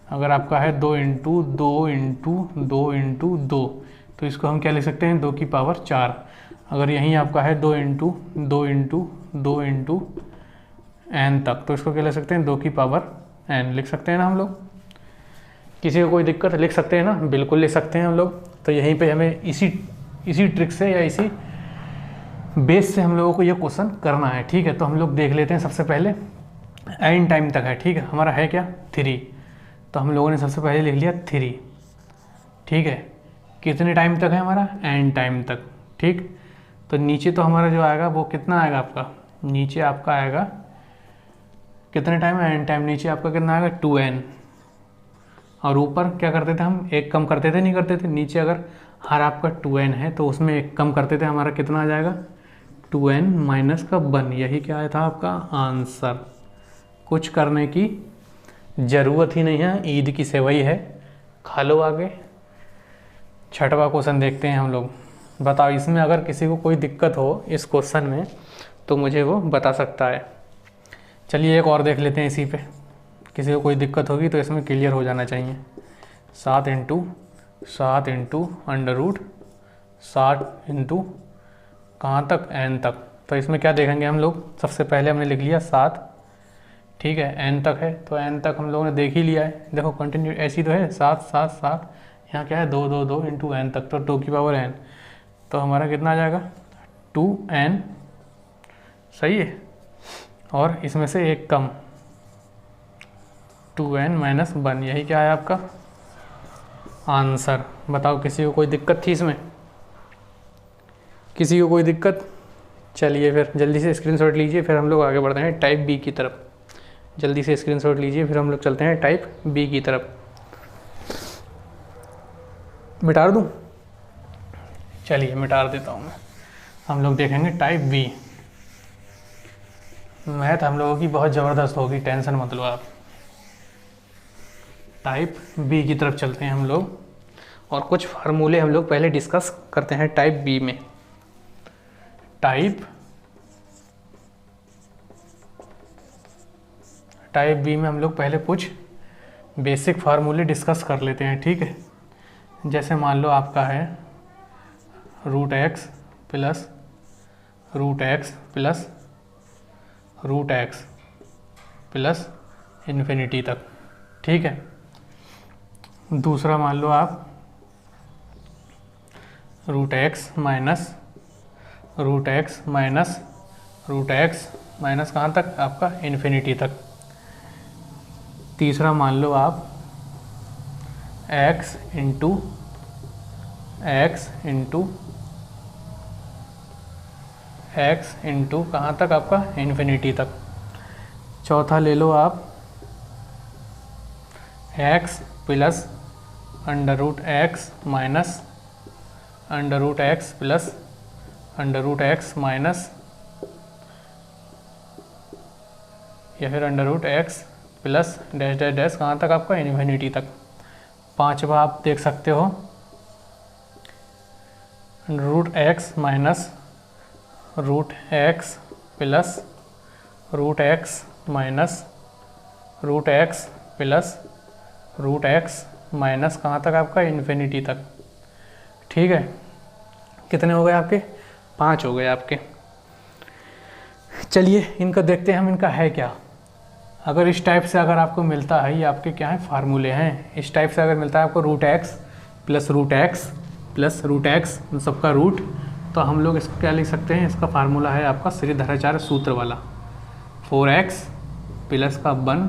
अगर आपका है 2 इंटू 2 इंटू 2 इंटू 2, तो इसको हम क्या लिख सकते हैं, 2 की पावर 4। अगर यहीं आपका है 2 इंटू 2 इंटू 2 इंटू n तक, तो इसको क्या लिख सकते हैं, 2 की पावर n लिख सकते हैं ना हम लोग। किसी को कोई दिक्कत लिख सकते हैं ना, बिल्कुल लिख सकते हैं हम लोग। तो यहीं पे हमें इसी ट्रिक से या इसी बेस से हम लोगों को ये क्वेश्चन करना है। ठीक है, तो हम लोग देख लेते हैं। सबसे पहले एंड टाइम तक है, ठीक है, हमारा है क्या 3, तो हम लोगों ने सबसे पहले लिख लिया 3। ठीक है, कितने टाइम तक है हमारा, एंड टाइम तक। ठीक, तो नीचे तो हमारा जो आएगा वो कितना आएगा आपका, नीचे आपका आएगा कितने टाइम है, एंड टाइम, नीचे आपका कितना आएगा 2n। और ऊपर क्या करते थे हम, एक कम करते थे, नहीं करते थे। नीचे अगर हर आपका 2n है तो उसमें एक कम करते थे, हमारा कितना आ जाएगा 2n माइनस का 1। यही क्या था आपका आंसर। कुछ करने की ज़रूरत ही नहीं है, ईद की सेवई है, खा लो आगे। 6वां क्वेश्चन देखते हैं हम लोग। बताओ इसमें अगर किसी को कोई दिक्कत हो इस क्वेश्चन में तो मुझे वो बता सकता है। चलिए एक और देख लेते हैं इसी पे, किसी को कोई दिक्कत होगी तो इसमें क्लियर हो जाना चाहिए। 7 इंटू 7 इंटू √7 इंटू कहाँ तक, n तक। तो इसमें क्या देखेंगे हम लोग, सबसे पहले हमने लिख लिया 7, ठीक है, n तक है, तो n तक हम लोगों ने देख ही लिया है। देखो कंटिन्यू ऐसी तो है 7 7 7, यहाँ क्या है 2 2 2 इंटू n तक, तो 2 की पावर n, तो हमारा कितना आ जाएगा 2n। सही है, और इसमें से एक कम 2n माइनस 1, यही क्या है आपका आंसर। बताओ किसी को कोई दिक्कत थी इसमें, किसी को कोई दिक्कत? चलिए फिर जल्दी से स्क्रीनशॉट लीजिए, फिर हम लोग आगे बढ़ते हैं टाइप बी की तरफ। जल्दी से स्क्रीनशॉट लीजिए, फिर हम लोग चलते हैं टाइप बी की तरफ। मिटा दूँ? चलिए मिटा देता हूँ मैं। हम लोग देखेंगे टाइप बी। मैथ हम लोगों की बहुत ज़बरदस्त होगी, टेंशन मत लो आप। टाइप बी की तरफ चलते हैं हम लोग, और कुछ फार्मूले हम लोग पहले डिस्कस करते हैं टाइप बी में। टाइप टाइप बी में हम लोग पहले कुछ बेसिक फार्मूले डिस्कस कर लेते हैं, ठीक है। जैसे मान लो आपका है root x plus root x plus root x plus infinity तक, ठीक है। दूसरा मान लो आप root x minus root x minus root x minus कहाँ तक, आपका इन्फिनिटी तक। तीसरा मान लो आप x इंटू कहाँ तक, आपका इन्फिनिटी तक। चौथा ले लो आप x plus under root x minus under root x plus under root x minus या फिर under root x plus dash dash dash कहाँ तक, आपका इन्फिनिटी तक। पांचवा आप देख सकते हो root x minus root x plus root x minus root x plus root x minus कहाँ तक, आपका इन्फिनिटी तक, ठीक है। कितने हो गए आपके, 5 हो गए आपके। चलिए इनका देखते हैं हम, इनका है क्या। अगर इस टाइप से अगर आपको मिलता है, ये आपके क्या है फार्मूले हैं। इस टाइप से अगर मिलता है आपको root x plus root x सबका रूट, तो हम लोग इसको क्या लिख सकते हैं, इसका फार्मूला है आपका श्रीधराचार्य सूत्र वाला 4x प्लस का 1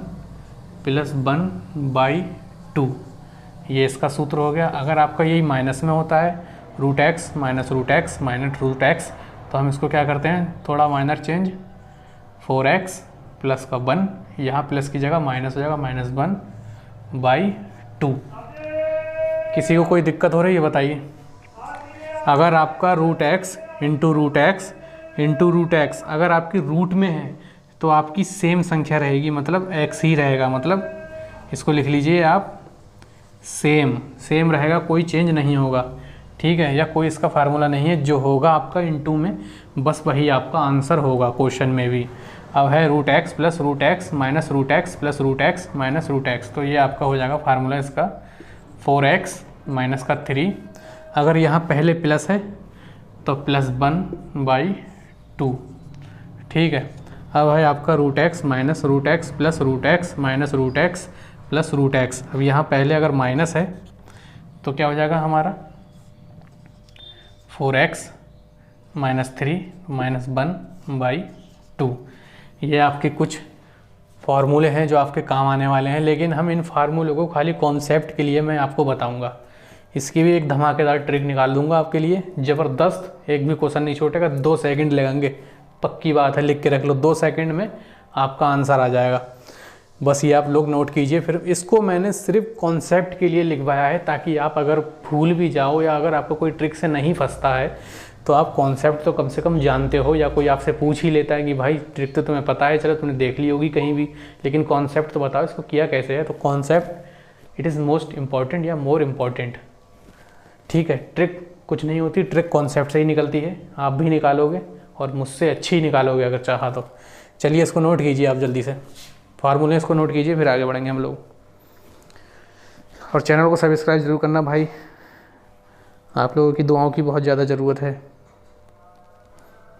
प्लस 1/2, ये इसका सूत्र हो गया। अगर आपका यही माइनस में होता है root x minus root x minus root x, तो हम इसको क्या करते हैं, थोड़ा माइनर चेंज, 4x प्लस का 1, यहाँ प्लस की जगह माइनस हो जाएगा -1/2। किसी को कोई दिक्कत हो रही है बताइए। अगर आपका root x into root x अगर आपकी रूट में है तो आपकी सेम संख्या रहेगी, मतलब x ही रहेगा, मतलब इसको लिख लीजिए आप सेम रहेगा, कोई चेंज नहीं होगा, ठीक है। या कोई इसका फार्मूला नहीं है, जो होगा आपका इंटू में बस वही आपका आंसर होगा क्वेश्चन में भी। अब है root x plus root x minus root x plus root x minus root x, तो ये आपका हो जाएगा फार्मूला इसका 4x माइनस का 3। अगर यहाँ पहले प्लस है तो प्लस 1/2, ठीक है। अब है आपका root x minus root x plus root x minus root x plus root x. अब यहाँ पहले अगर माइनस है तो क्या हो जाएगा हमारा 4x माइनस 3 माइनस 1/2। ये आपके कुछ फार्मूले हैं जो आपके काम आने वाले हैं, लेकिन हम इन फार्मूलों को खाली कॉन्सेप्ट के लिए मैं आपको बताऊंगा। इसकी भी एक धमाकेदार ट्रिक निकाल दूंगा आपके लिए, ज़बरदस्त। एक भी क्वेश्चन नहीं छूटेगा, 2 सेकंड लगेंगे, पक्की बात है, लिख के रख लो, 2 सेकंड में आपका आंसर आ जाएगा। बस ये आप लोग नोट कीजिए। फिर इसको मैंने सिर्फ कॉन्सेप्ट के लिए लिखवाया है, ताकि आप अगर भूल भी जाओ या अगर आपको कोई ट्रिक से नहीं फंसता है तो आप कॉन्सेप्ट तो कम से कम जानते हो, या कोई आपसे पूछ ही लेता है कि भाई ट्रिक तो तुम्हें पता है, चलो तुमने देख ली होगी कहीं भी, लेकिन कॉन्सेप्ट तो बताओ इसको किया कैसे है। तो concept it is most important या मोर इम्पॉर्टेंट, ठीक है। ट्रिक कुछ नहीं होती, ट्रिक कॉन्सेप्ट से ही निकलती है, आप भी निकालोगे और मुझसे अच्छी ही निकालोगे अगर चाहा तो। चलिए इसको नोट कीजिए आप जल्दी से, फार्मूले इसको नोट कीजिए, फिर आगे बढ़ेंगे हम लोग। और चैनल को सब्सक्राइब जरूर करना भाई, आप लोगों की दुआओं की बहुत ज़्यादा ज़रूरत है।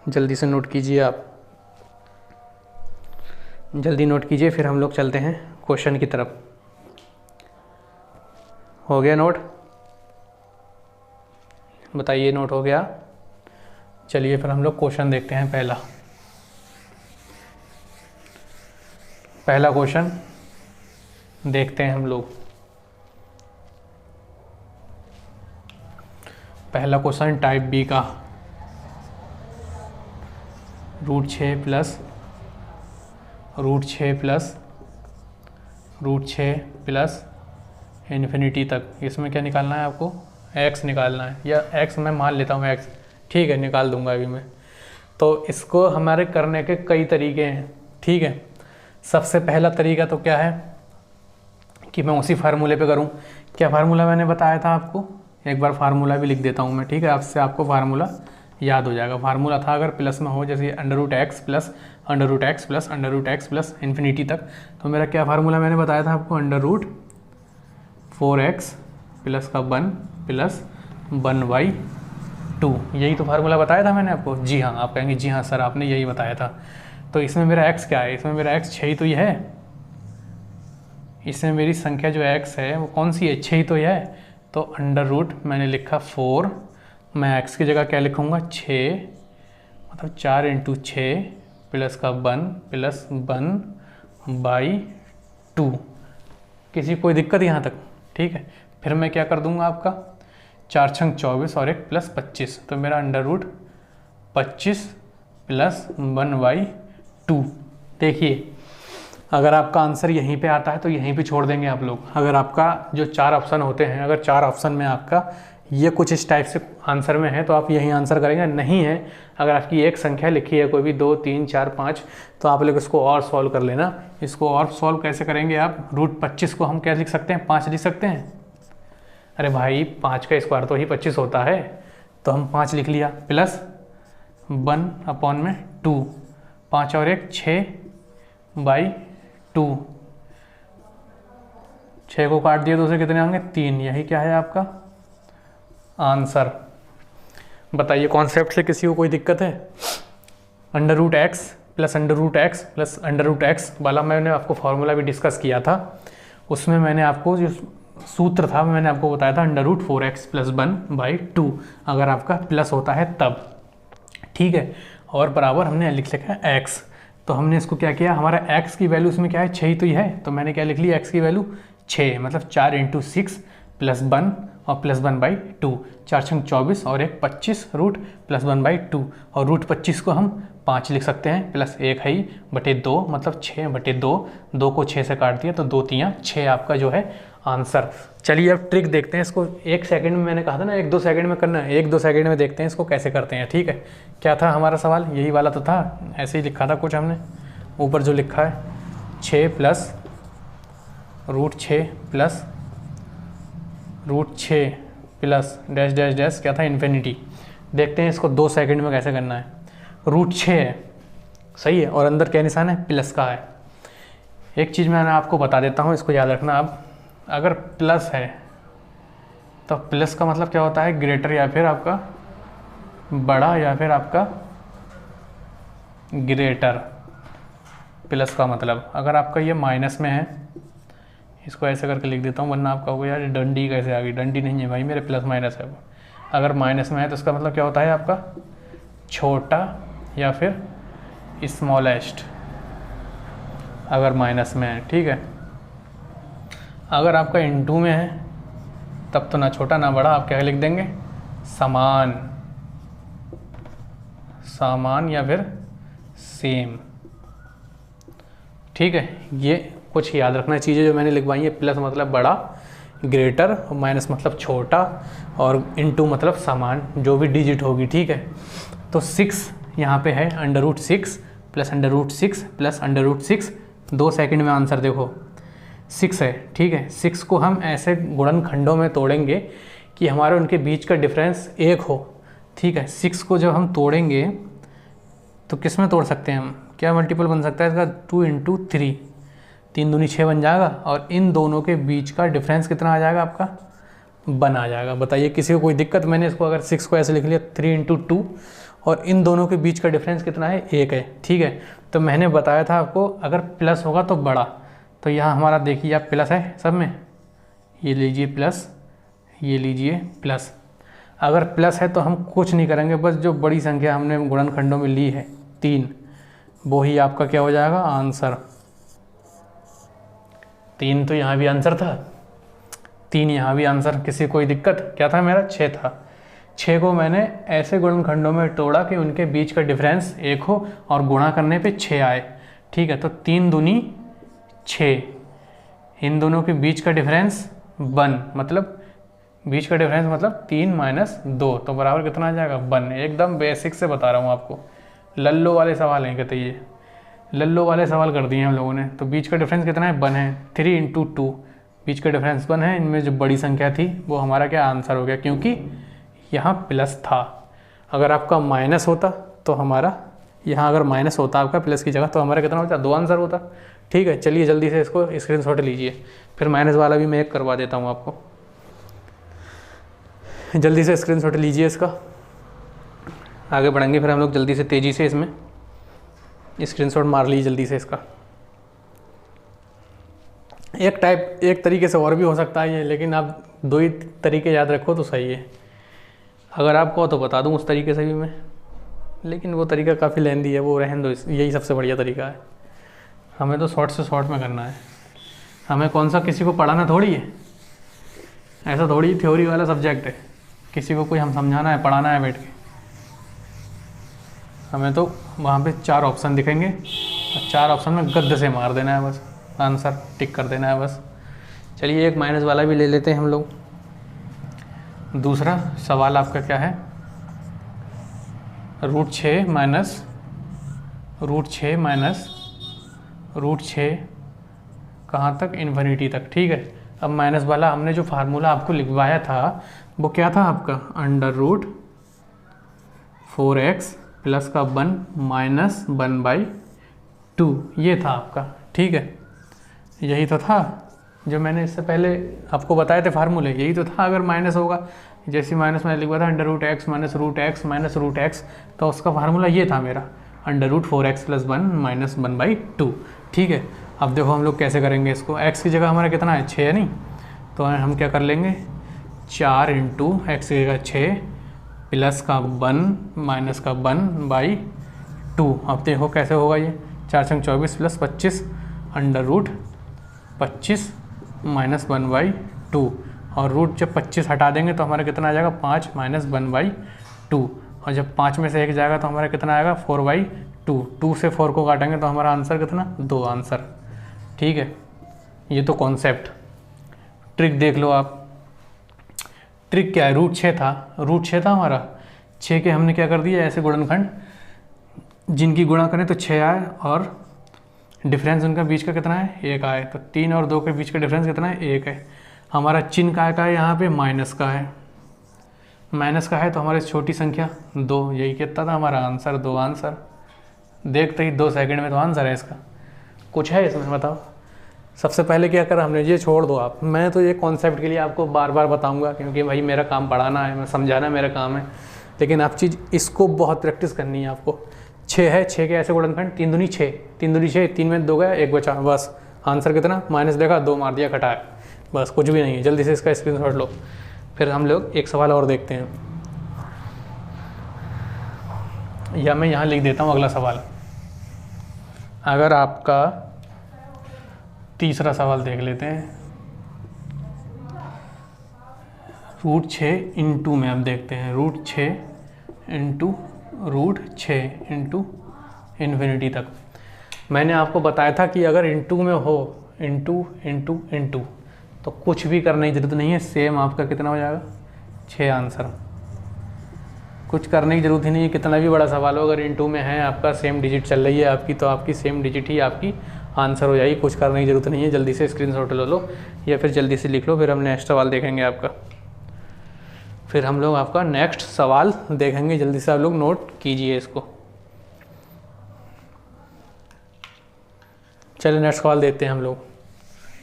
जल्दी से नोट कीजिए आप, जल्दी नोट कीजिए, फिर हम लोग चलते हैं क्वेश्चन की तरफ। हो गया नोट, बताइए नोट हो गया। चलिए फिर हम लोग क्वेश्चन देखते हैं। पहला क्वेश्चन देखते हैं हम लोग। पहला क्वेश्चन टाइप बी का, रूट 6 प्लस इन्फिनिटी तक, इसमें क्या निकालना है आपको, x निकालना है, या x मैं मान लेता हूँ x, ठीक है, निकाल दूंगा अभी मैं। तो इसको हमारे करने के कई तरीके हैं, ठीक है। सबसे पहला तरीका तो क्या है कि मैं उसी फार्मूले पे करूँ। क्या फार्मूला मैंने बताया था आपको, एक बार फार्मूला भी लिख देता हूँ मैं, ठीक है, आपको फार्मूला याद हो जाएगा। फार्मूला था अगर प्लस में हो, जैसे under root x plus under root x plus under root x plus infinity तक, तो मेरा क्या फार्मूला मैंने बताया था आपको, अंडर रूट 4x प्लस का 1 प्लस 1/2, यही तो फार्मूला बताया था मैंने आपको। जी हाँ, आप कहेंगे जी हाँ सर आपने यही बताया था। तो इसमें मेरा x क्या है, इसमें मेरा x 6 ही तो ये है, इसमें मेरी संख्या जो x है वो कौन सी है, 6 ही तो ये है। तो अंडर रूट मैंने लिखा 4, मैं x की जगह क्या लिखूँगा 6, मतलब 4 × 6 प्लस का 1 प्लस 1/2। किसी कोई दिक्कत यहाँ तक? ठीक है, फिर मैं क्या कर दूंगा आपका 4 × 24 और 1 + 25, तो मेरा अंडर रूट 25 प्लस 1/2। देखिए अगर आपका आंसर यहीं पे आता है तो यहीं पे छोड़ देंगे आप लोग। अगर आपका जो 4 ऑप्शन होते हैं, अगर 4 ऑप्शन में आपका ये कुछ इस टाइप से आंसर में है तो आप यहीं आंसर करेंगे। नहीं है, अगर आपकी एक संख्या लिखी है कोई भी 2 3 4 5, तो आप लोग इसको और सॉल्व कर लेना। इसको और सॉल्व कैसे करेंगे आप, रूट 25 को हम क्या लिख सकते हैं, 5 लिख सकते हैं। अरे भाई 5 का स्क्वायर तो ही 25 होता है, तो हम 5 लिख लिया, प्लस 1/2, 5 और 1 6/2, 6 को काट दिया तो उसे कितने होंगे 3। यही क्या है आपका आंसर। बताइए कॉन्सेप्ट से किसी को कोई दिक्कत है? Under root x plus under root x plus under root x वाला मैंने आपको फॉर्मूला भी डिस्कस किया था। उसमें मैंने आपको जो सूत्र था मैंने आपको बताया था अंडर रूट 4x प्लस 1/2, अगर आपका प्लस होता है तब। ठीक है, और बराबर हमने लिख लिखा है x। तो हमने इसको क्या किया, हमारा x की वैल्यू इसमें क्या है 6 ही तो ही है, तो मैंने क्या लिख लिया x की वैल्यू 6, मतलब 4 × 6 प्लस 1 और प्लस 1/2, 4 × 24 और 1 25 रूट प्लस 1/2, और रूट 25 को हम 5 लिख सकते हैं, प्लस 1 है 2, मतलब 6/2, 2 को 6 से काट दिया तो 2 × 3 6 आपका जो है आंसर। चलिए अब ट्रिक देखते हैं इसको। 1 सेकंड में मैंने कहा था ना 1-2 सेकंड में करना है, 1-2 सेकंड में देखते हैं इसको कैसे करते हैं। ठीक है, क्या था हमारा सवाल, यही वाला तो था, ऐसे ही लिखा था कुछ हमने। ऊपर जो लिखा है 6 plus root 6 plus root 6 plus dash dash dash क्या था इन्फिनिटी। देखते हैं इसको 2 सेकंड में कैसे करना है। रूट 6 है, सही है, और अंदर क्या निशान है, प्लस का है। एक चीज़ मैं आपको बता देता हूँ, इसको याद रखना आप। अगर प्लस है तो प्लस का मतलब क्या होता है, ग्रेटर या फिर आपका बड़ा या फिर आपका ग्रेटर। प्लस का मतलब अगर आपका ये माइनस में है, इसको ऐसे करके लिख देता हूँ, वरना आपका होगा यार डंडी कैसे आ गई, डंडी नहीं है भाई मेरे, प्लस माइनस है वो। अगर माइनस में है तो इसका मतलब क्या होता है आपका छोटा या फिर स्मॉलेस्ट, अगर माइनस में है। ठीक है, अगर आपका इनटू में है तब तो ना छोटा ना बड़ा, आप क्या लिख देंगे समान, समान या फिर सेम। ठीक है, ये कुछ याद रखना चीज़ें जो मैंने लिखवाई है। प्लस मतलब बड़ा, ग्रेटर, माइनस मतलब छोटा, और इनटू मतलब समान, जो भी डिजिट होगी। ठीक है, तो 6 यहाँ पे है, under root 6 plus under root 6 plus under root 6। 2 second में आंसर देखो 6 है। ठीक है, 6 को हम ऐसे गुणनखंडों में तोड़ेंगे कि हमारे उनके बीच का डिफरेंस 1 हो। ठीक है, 6 को जब हम तोड़ेंगे तो किस में तोड़ सकते हैं हम, क्या मल्टीपल बन सकता है इसका, 2 × 3, 3 दूनी 6 बन जाएगा, और इन दोनों के बीच का डिफरेंस कितना आ जाएगा आपका 1 आ जाएगा। बताइए किसी को कोई दिक्कत? मैंने इसको अगर 6 को ऐसे लिख लिया 3 × 2, और इन दोनों के बीच का डिफरेंस कितना है 1 है। ठीक है, तो मैंने बताया था आपको अगर प्लस होगा तो बड़ा, तो यहाँ हमारा देखिए आप प्लस है सब में, ये लीजिए प्लस, ये लीजिए प्लस। अगर प्लस है तो हम कुछ नहीं करेंगे, बस जो बड़ी संख्या हमने गुणनखंडों में ली है 3, वो ही आपका क्या हो जाएगा आंसर। 3 तो यहाँ भी आंसर था, 3 यहाँ भी आंसर। किसी कोई दिक्कत? क्या था मेरा 6 था। 6 को मैंने ऐसे गुणनखंडों में तोड़ा कि उनके बीच का डिफरेंस 1 हो और गुणा करने पे 6 आए। ठीक है, तो 3 दूनी 6, इन दोनों के बीच का डिफरेंस 1, मतलब बीच का डिफरेंस मतलब 3 - 2, तो बराबर कितना आ जाएगा 1। एकदम बेसिक से बता रहा हूँ आपको, लल्लो वाले सवाल हैं कहते, ये लल्लो वाले सवाल कर दिए हम लोगों ने। तो बीच का डिफरेंस कितना है 1 है, 3 × 2, बीच का डिफरेंस 1 है। इनमें जो बड़ी संख्या थी वो हमारा क्या आंसर हो गया, क्योंकि यहाँ प्लस था। अगर आपका माइनस होता तो हमारा यहाँ, अगर माइनस होता आपका प्लस की जगह, तो हमारा कितना होता, 2 आंसर होता। ठीक है, चलिए जल्दी से इसको स्क्रीनशॉट लीजिए। फिर माइनस वाला भी मैं एक करवा देता हूँ आपको, जल्दी से स्क्रीनशॉट लीजिए इसका। आगे बढ़ेंगे फिर हम लोग जल्दी से, तेज़ी से इसमें स्क्रीनशॉट मार लीजिए जल्दी से इसका। एक तरीके से और भी हो सकता है ये, लेकिन आप 2 ही तरीके याद रखो तो सही है। अगर आप कहो तो बता दूँ उस तरीके से भी मैं, लेकिन वो तरीका काफ़ी लेंदी है, वो रहने दो, यही सबसे बढ़िया तरीका है। हमें तो शॉर्ट से शॉर्ट में करना है। हमें कौन सा किसी को पढ़ाना थोड़ी है, ऐसा थोड़ी थ्योरी वाला सब्जेक्ट है, किसी को कोई हम समझाना है, पढ़ाना है बैठ के। हमें तो वहाँ पे 4 ऑप्शन दिखेंगे और 4 ऑप्शन में गद्दे से मार देना है, बस आंसर टिक कर देना है बस। चलिए एक माइनस वाला भी ले लेते हैं हम लोग। दूसरा सवाल आपका क्या है, √6 माइनस √6 कहाँ तक, इन्फिनिटी तक। ठीक है, अब माइनस वाला हमने जो फार्मूला आपको लिखवाया था वो क्या था आपका, √4x प्लस का 1 माइनस 1/2, ये था आपका। ठीक है, यही तो था जो मैंने इससे पहले आपको बताए थे फार्मूले, यही तो था। अगर माइनस होगा, जैसे माइनस मैंने लिखवा था √x माइनस √x, तो उसका फार्मूला ये था मेरा, √4x प्लस 1 माइनस 1/2। ठीक है, अब देखो हम लोग कैसे करेंगे इसको। x की जगह हमारा कितना है, 6 है नहीं, तो हम क्या कर लेंगे, 4 × x की जगह 6 प्लस का 1 माइनस का 1/2। अब देखो कैसे होगा ये, 4 × 24 प्लस 25 √25 माइनस 1/2, और रूट जब 25 हटा देंगे तो हमारा कितना आ जाएगा, 5 माइनस 1/2, और जब 5 में से 1 जाएगा तो हमारा कितना आएगा, 4/2। 2 से 4 को काटेंगे तो हमारा आंसर कितना, 2 आंसर। ठीक है, ये तो कॉन्सेप्ट। ट्रिक देख लो आप, ट्रिक क्या है, √6 था हमारा, 6 के हमने क्या कर दिया, ऐसे गुणनखंड जिनकी गुणा करें तो 6 आए, और डिफरेंस उनका बीच का कितना है, 1 आए, तो 3 और 2 के बीच का डिफरेंस कितना है, 1 है। हमारा चिन्ह का है यहाँ पे, माइनस का है, तो हमारी छोटी संख्या 2, यही कितना था हमारा आंसर, 2 आंसर। देखते ही 2 सेकंड में तो आंसर है इसका। कुछ है इसमें बताओ। सबसे पहले क्या करा हमने, ये छोड़ दो आप, मैं तो ये कॉन्सेप्ट के लिए आपको बार बार बताऊंगा, क्योंकि भाई मेरा काम पढ़ाना है, मैं समझाना मेरा काम है, लेकिन आप चीज़ इसको बहुत प्रैक्टिस करनी है आपको। 6 है, 6 के ऐसे गुणनखंड, 3 दूनी 6, 3 में 2 गया, 1 बचा, बस आंसर कितना, माइनस देखा, 2 मार दिया, घटाया, बस कुछ भी नहीं है। जल्दी से इसका स्क्रीनशॉट लो। फिर हम लोग एक सवाल और देखते हैं, या मैं यहाँ लिख देता हूँ अगला सवाल। अगर आपका तीसरा सवाल देख लेते हैं, √6 × में अब देखते हैं, √6 × इन्फिनिटी तक। मैंने आपको बताया था कि अगर इंटू में हो, इंटू तो कुछ भी करने की ज़रूरत नहीं है, सेम आपका कितना हो जाएगा, 6 आंसर। कुछ करने की ज़रूरत ही नहीं है, कितना भी बड़ा सवाल हो, अगर इंटू में है, आपका सेम डिजिट चल रही है आपकी, तो आपकी सेम डिजिट ही आपकी आंसर हो जाएगी। कुछ करने की ज़रूरत नहीं है। जल्दी से स्क्रीनशॉट ले लो या फिर जल्दी से लिख लो, फिर हम नेक्स्ट सवाल देखेंगे आपका। फिर हम लोग आपका नेक्स्ट सवाल देखेंगे, जल्दी से आप लोग नोट कीजिए इसको। चलिए नेक्स्ट सवाल देते हैं हम लोग,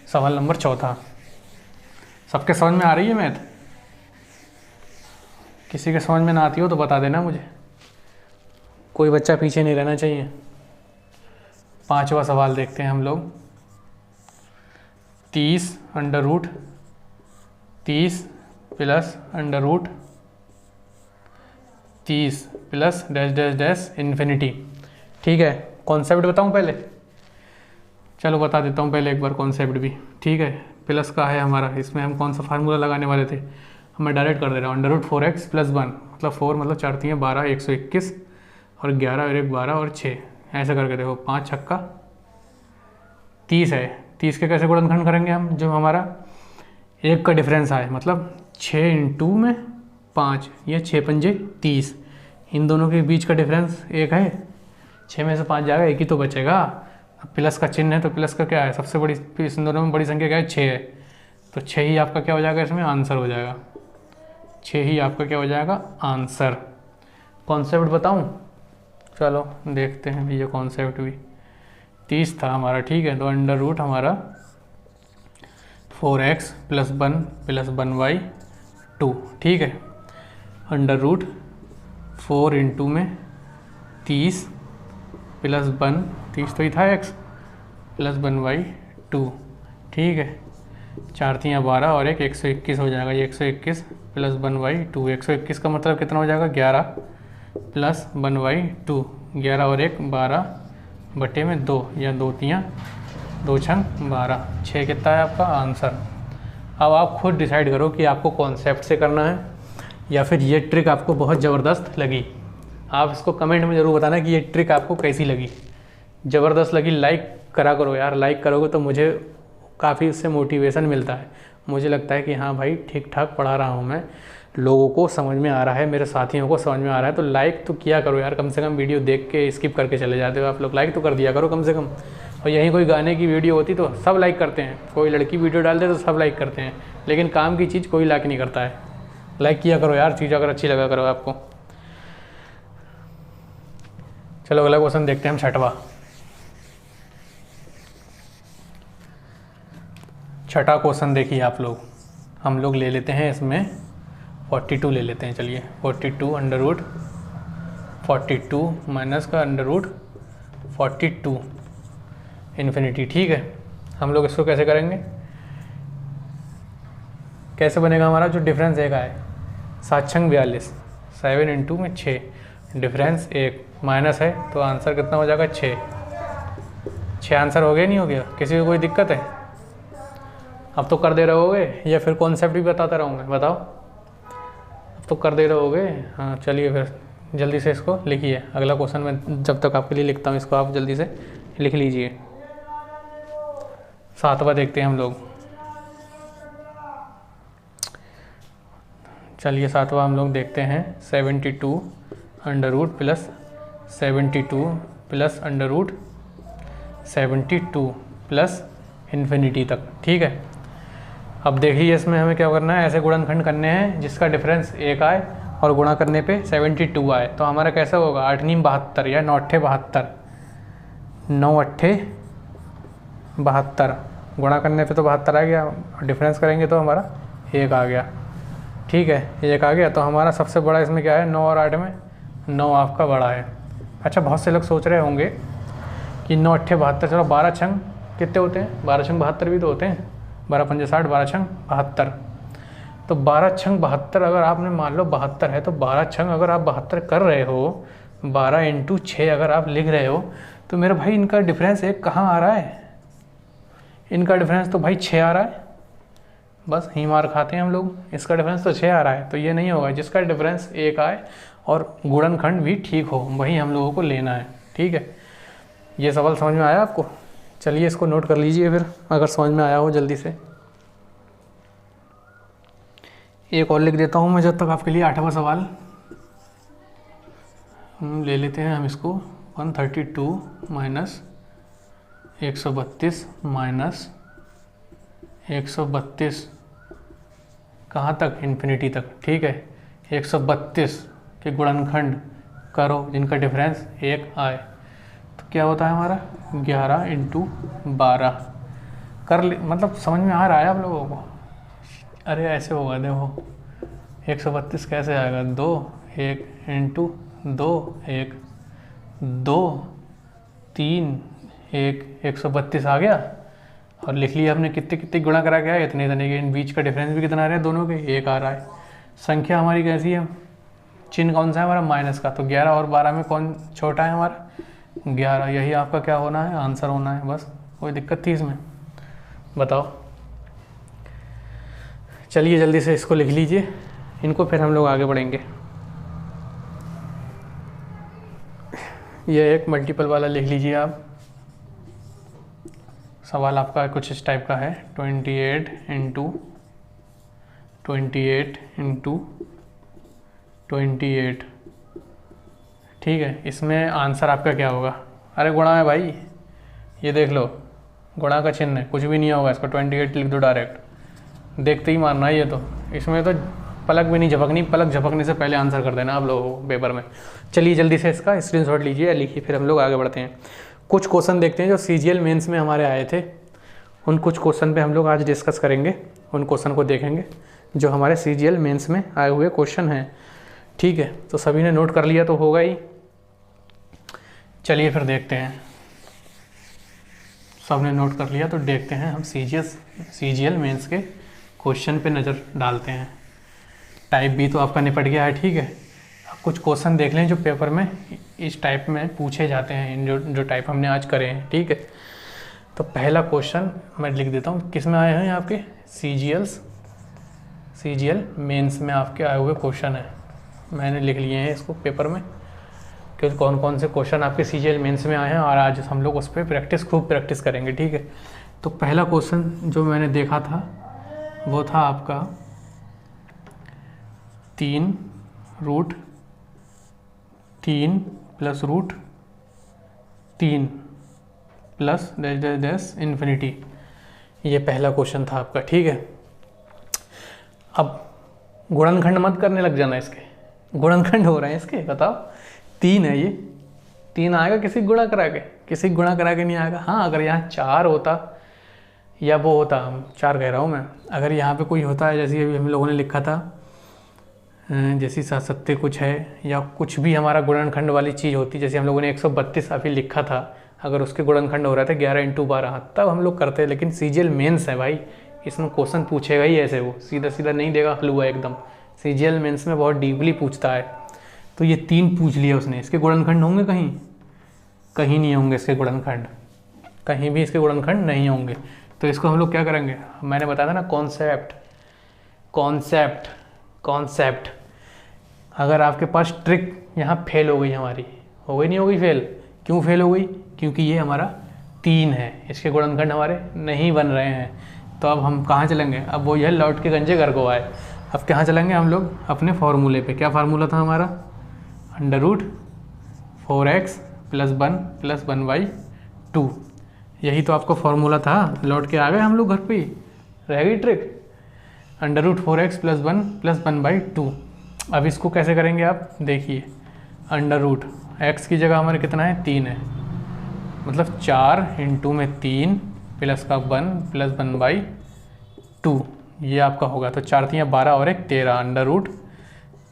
सवाल नंबर 4। सबके समझ में आ रही है मैथ? किसी के समझ में ना आती हो तो बता देना मुझे, कोई बच्चा पीछे नहीं रहना चाहिए। 5वां सवाल देखते हैं हम लोग, 30 plus √30 plus dash dash dash infinity. ठीक है, कॉन्सेप्ट बताऊं पहले? चलो बता देता हूँ पहले एक बार कॉन्सेप्ट भी। ठीक है, प्लस का है हमारा, इसमें हम कौन सा फार्मूला लगाने वाले थे, मैं डायरेक्ट कर दे रहा हूँ, √4x प्लस 1, मतलब 4 मतलब 4 3 12, 121, और 11 और 1 12 और 6, ऐसा करके देखो, 5 छक्का 30 है। 30 के कैसे गुणनखंड करेंगे हम, जो हमारा 1 का डिफरेंस आए, मतलब 6 × में 5, ये 6 पंजे 30, इन दोनों के बीच का डिफरेंस 1 है, 6 में से 5 जाएगा, 1 ही तो बचेगा। अब प्लस का चिन्ह है तो प्लस का क्या है, सबसे बड़ी, इन दोनों में बड़ी संख्या क्या है, 6 है, तो 6 ही आपका क्या हो जाएगा, इसमें आंसर हो जाएगा, 6 ही आपका क्या हो जाएगा, आंसर। कॉन्सेप्ट बताऊं? चलो देखते हैं ये कॉन्सेप्ट भी। 30 था हमारा, ठीक है। तो अंडर रूट हमारा 4x + 1 + 1/2, ठीक है। अंडर रूट 4 इंटू में 30 + 1, 30 तो ही था x, + 1/2, ठीक है। 4 × 12 और एक 121 हो जाएगा। ये 121 + 1/2, 121 का मतलब कितना हो जाएगा? 11 + 1/2, 11 और एक 12/2, या 2 × 2 × 12, 6 कितना है आपका आंसर। अब आप खुद डिसाइड करो कि आपको कॉन्सेप्ट से करना है या फिर ये ट्रिक आपको बहुत ज़बरदस्त लगी। आप इसको कमेंट में ज़रूर बताना कि ये ट्रिक आपको कैसी लगी। ज़बरदस्त लगी लाइक करा करो यार, लाइक करोगे तो मुझे काफ़ी उससे मोटिवेशन मिलता है। मुझे लगता है कि हाँ भाई ठीक ठाक पढ़ा रहा हूँ मैं, लोगों को समझ में आ रहा है, मेरे साथियों को समझ में आ रहा है। तो लाइक तो किया करो यार, कम से कम वीडियो देख के स्किप करके चले जाते हो आप लोग, लाइक तो कर दिया करो कम से कम। और यहीं कोई गाने की वीडियो होती तो सब लाइक करते हैं, कोई लड़की वीडियो डाल दे तो सब लाइक करते हैं, लेकिन काम की चीज़ कोई लाइक नहीं करता है। लाइक किया करो यार, चीज़ अगर अच्छी लगा करो आपको। चलो अगला क्वेश्चन देखते हैं हम, 6वां क्वेश्चन देखिए आप लोग। हम लोग ले लेते हैं इसमें 42 ले लेते हैं। चलिए 42 अंडर रूट 42 माइनस का अंडर रूट 42 इन्फिनिटी, ठीक है। हम लोग इसको कैसे करेंगे? कैसे बनेगा हमारा जो डिफरेंस एक आए? 7 × 42, 7 इंटू में 6, डिफरेंस 1 माइनस है तो आंसर कितना हो जाएगा? 6 आंसर हो गया नहीं हो गया? किसी को कोई दिक्कत है? अब तो कर दे रहे होगे या फिर कॉन्सेप्ट भी बताता रहूँगा? बताओ, अब तो कर दे रहे होगे। हाँ चलिए फिर जल्दी से इसको लिखिए। अगला क्वेश्चन मैं जब तक आपके लिए लिखता हूँ, इसको आप जल्दी से लिख लीजिए। 7वां देखते हैं हम लोग। चलिए 7वां हम लोग देखते हैं। 72 under root plus 72 plus under root 72 plus infinity तक, ठीक है। अब देखिए इसमें हमें क्या करना है, ऐसे गुणनखंड करने हैं जिसका डिफरेंस 1 आए और गुणा करने पे 72 आए। तो हमारा कैसा होगा? 8 × 72 या 9 × 72, 9 × 72, गुणा करने पे तो 72 आ गया, डिफरेंस करेंगे तो हमारा 1 आ गया, ठीक है। 1 आ गया तो हमारा सबसे बड़ा इसमें क्या है? 9 और 8 में 9 आपका बड़ा है। अच्छा, बहुत से लोग सोच रहे होंगे कि 9 × 72, चलो 12 छंग कितने होते हैं? 12 छंग 72 भी तो होते हैं, 12 × 5 = 60, 12 छंग 72। तो 12 छंग 72 अगर आपने मान लो 72 है, तो 12 छंग अगर आप 72 कर रहे हो, 12 × 6 अगर आप लिख रहे हो, तो मेरे भाई इनका डिफरेंस 1 कहाँ आ रहा है? इनका डिफरेंस तो भाई 6 आ रहा है। बस ही मार खाते हैं हम लोग, इसका डिफरेंस तो 6 आ रहा है, तो ये नहीं होगा। जिसका डिफरेंस 1 आए और गुणनखंड भी ठीक हो, वही हम लोगों को लेना है, ठीक है। ये सवाल समझ में आया आपको? चलिए इसको नोट कर लीजिए फिर, अगर समझ में आया हो जल्दी से। एक और लिख देता हूँ मैं जब तक आपके लिए। 8वां सवाल ले लेते हैं हम इसको। 132 माइनस 132 माइनस 132 कहाँ तक? इन्फिनिटी तक, ठीक है। 132 के गुणनखंड करो जिनका डिफरेंस 1 आए, तो क्या होता है हमारा? 11 × 12 कर ले, मतलब समझ में आ रहा है आप लोगों को? अरे ऐसे होगा, देखो 132 कैसे आएगा? 2 1 × 2 1 2 3 1 132 आ गया, और लिख लिया हमने। कितने कितने गुणा करा गया? इतने इतने के। इन बीच का डिफरेंस भी कितना आ रहा है? दोनों के 1 आ रहा है। संख्या हमारी कैसी है? चिन्ह कौन सा है हमारा? माइनस का। तो 11 और 12 में कौन छोटा है हमारा? 11। यही आपका क्या होना है? आंसर होना है। बस कोई दिक्कत थी इसमें? बताओ। चलिए जल्दी से इसको लिख लीजिए इनको, फिर हम लोग आगे बढ़ेंगे। ये एक मल्टीपल वाला लिख लीजिए आप। सवाल आपका कुछ इस टाइप का है। 28 × 28, ठीक है। इसमें आंसर आपका क्या होगा? अरे गुणा है भाई, ये देख लो, गुणा का चिन्ह है, कुछ भी नहीं होगा। इसको 28 लिख दो डायरेक्ट, देखते ही मानना है। ये तो इसमें तो पलक भी नहीं झपकनी, पलक झपकने से पहले आंसर कर देना आप लोगों को पेपर में। चलिए जल्दी से इसका स्क्रीनशॉट लीजिए, लिखिए, फिर हम लोग आगे बढ़ते हैं। कुछ क्वेश्चन देखते हैं जो CGL मेंस में हमारे आए थे, उन कुछ क्वेश्चन पे हम लोग आज डिस्कस करेंगे, उन क्वेश्चन को देखेंगे जो हमारे CGL मेंस में आए हुए क्वेश्चन हैं। ठीक है, तो सभी ने नोट कर लिया तो होगा ही। चलिए फिर देखते हैं, सबने नोट कर लिया तो देखते हैं हम CGL मेंस के क्वेश्चन पे नज़र डालते हैं। टाइप बी तो आपका निपट गया है। ठीक है, अब कुछ क्वेश्चन देख लें जो पेपर में इस टाइप में पूछे जाते हैं, जो टाइप हमने आज करे हैं। ठीक है, तो पहला क्वेश्चन मैं लिख देता हूँ, किस में आए हैं आपके CGL मेंस में आपके आए हुए क्वेश्चन हैं। मैंने लिख लिए हैं इसको पेपर में कि कौन कौन से क्वेश्चन आपके CGL मेंस में आए हैं, और आज हम लोग उस पर खूब प्रैक्टिस करेंगे। ठीक है, तो पहला क्वेश्चन जो मैंने देखा था वो था आपका 3 √ 3 + √3 + इन्फिनिटी। ये पहला क्वेश्चन था आपका। ठीक है, अब गुणनखंड मत करने लग जाना, इसके गुणनखंड हो रहे हैं इसके, बताओ 3 है, ये 3 आएगा किसी गुणा करा के, किसी गुणा करा के नहीं आएगा। हाँ, अगर यहाँ 4 होता या वो होता, 4 कह रहा हूँ मैं, अगर यहाँ पे कोई होता है जैसे अभी हम लोगों ने लिखा था, जैसी 7 सत्ते कुछ है, या कुछ भी हमारा गुणनखंड वाली चीज़ होती, जैसे हम लोगों ने 132 अभी लिखा था, अगर उसके गुणनखंड हो रहा था 11 × 12, तब हम लोग करते हैं। लेकिन CGL मेंस है भाई, इसमें क्वेश्चन पूछेगा ही ऐसे, वो सीधा सीधा नहीं देगा हलवा एकदम। CGL मेंस में बहुत डीपली पूछता है। तो ये 3 पूछ लिया उसने, इसके गुणनखंड होंगे कहीं? कहीं नहीं होंगे इसके गुणनखंड, कहीं भी इसके गुणनखंड नहीं होंगे। तो इसको हम लोग क्या करेंगे, मैंने बताया था ना, कॉन्सेप्ट। अगर आपके पास ट्रिक यहाँ फेल हो गई हमारी, हो गई नहीं हो गई फेल, क्यों फेल हो गई? क्योंकि ये हमारा 3 है, इसके गुणनखंड हमारे नहीं बन रहे हैं। तो अब हम कहाँ चलेंगे? अब वो यह लौट के गंजे घर को आए। अब कहाँ चलेंगे हम लोग? अपने फार्मूले पे। क्या फार्मूला था हमारा? √4x + 1 + 1/2। यही तो आपका फार्मूला था। लौट के आ गए हम लोग घर पे ही, रह गई ट्रिक। √4x + 1 + 1/2। अब इसको कैसे करेंगे आप देखिए, √x की जगह हमारे कितना है? 3 है, मतलब 4 × 3 + 1 + 1/2, ये आपका होगा। तो 4 × 3 = 12 और 1 13,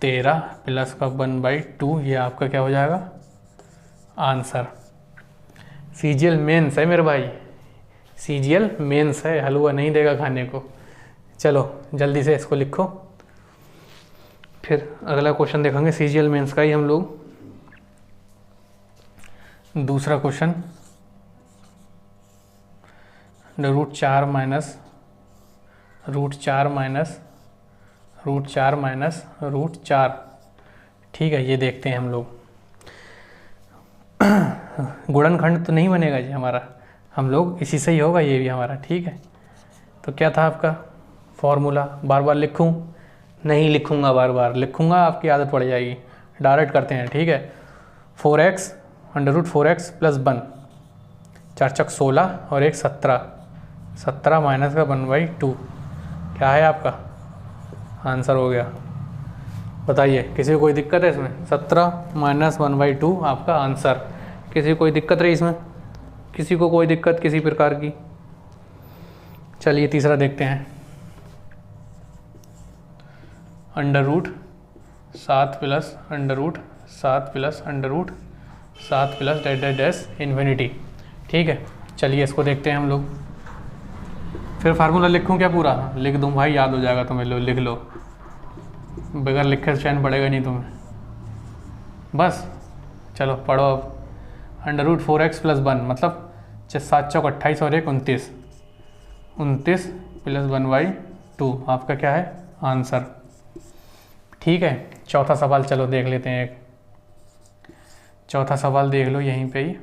√13 + 1/2, ये आपका क्या हो जाएगा? आंसर। CGL मेंस है मेरे भाई, CGL मेंस है, हलवा नहीं देगा खाने को। चलो जल्दी से इसको लिखो, फिर अगला क्वेश्चन देखेंगे CGL मेंस का ही हम लोग। दूसरा क्वेश्चन, √4 √4 ठीक है, ये देखते हैं हम लोग। गुणनखंड तो नहीं बनेगा जी हमारा, हम लोग इसी से ही होगा ये भी हमारा। ठीक है, तो क्या था आपका फॉर्मूला? बार बार लिखूं? नहीं लिखूंगा, बार बार लिखूंगा आपकी आदत पड़ जाएगी। डायरेक्ट करते हैं। ठीक है, 4x √4x + 1, 4 × 16 और 1 17, 17 माइनस का 1/2, क्या है आपका आंसर? हो गया। बताइए, किसी को कोई दिक्कत है इसमें? 17 - 1/2 आपका आंसर। किसी को कोई दिक्कत रही इसमें? किसी को कोई दिक्कत किसी प्रकार की? चलिए तीसरा देखते हैं, √7 + इन्फिनिटी। ठीक है, चलिए इसको देखते हैं हम लोग। फिर फार्मूला लिखूं क्या पूरा? लिख दूं भाई, याद हो जाएगा तुम्हें, लो लिख लो, बगैर लिखे चैन पड़ेगा नहीं तुम्हें। बस चलो पढ़ो अब। √4x + 1 मतलब 7 × 28 और 1 29, 29 + 1/2 आपका क्या है? आंसर। ठीक है, चौथा सवाल चलो देख लेते हैं। एक चौथा सवाल देख लो यहीं पे ही।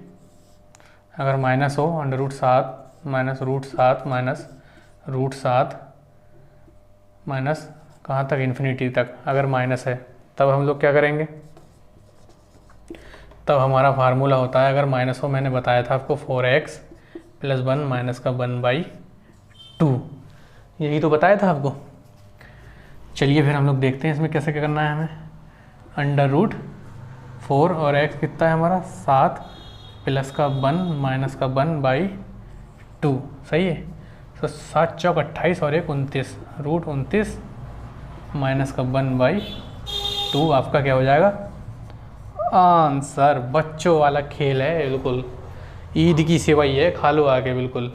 अगर माइनस हो, √7 माइनस कहाँ तक? इन्फिनिटी तक। अगर माइनस है तब हम लोग क्या करेंगे? तब हमारा फार्मूला होता है, अगर माइनस हो, मैंने बताया था आपको, 4x + 1 - 1/2, यही तो बताया था आपको। चलिए फिर हम लोग देखते हैं इसमें कैसे क्या करना है हमें। अंडर रूट 4 और x कितना है हमारा 7 प्लस का 1 माइनस का 1/2, सही है। तो 7 चौक 28 और 1 29, रूट 29 माइनस का 1/2 आपका क्या हो जाएगा आंसर। बच्चों वाला खेल है बिल्कुल, ईद की सेवई है, खा लो आके, बिल्कुल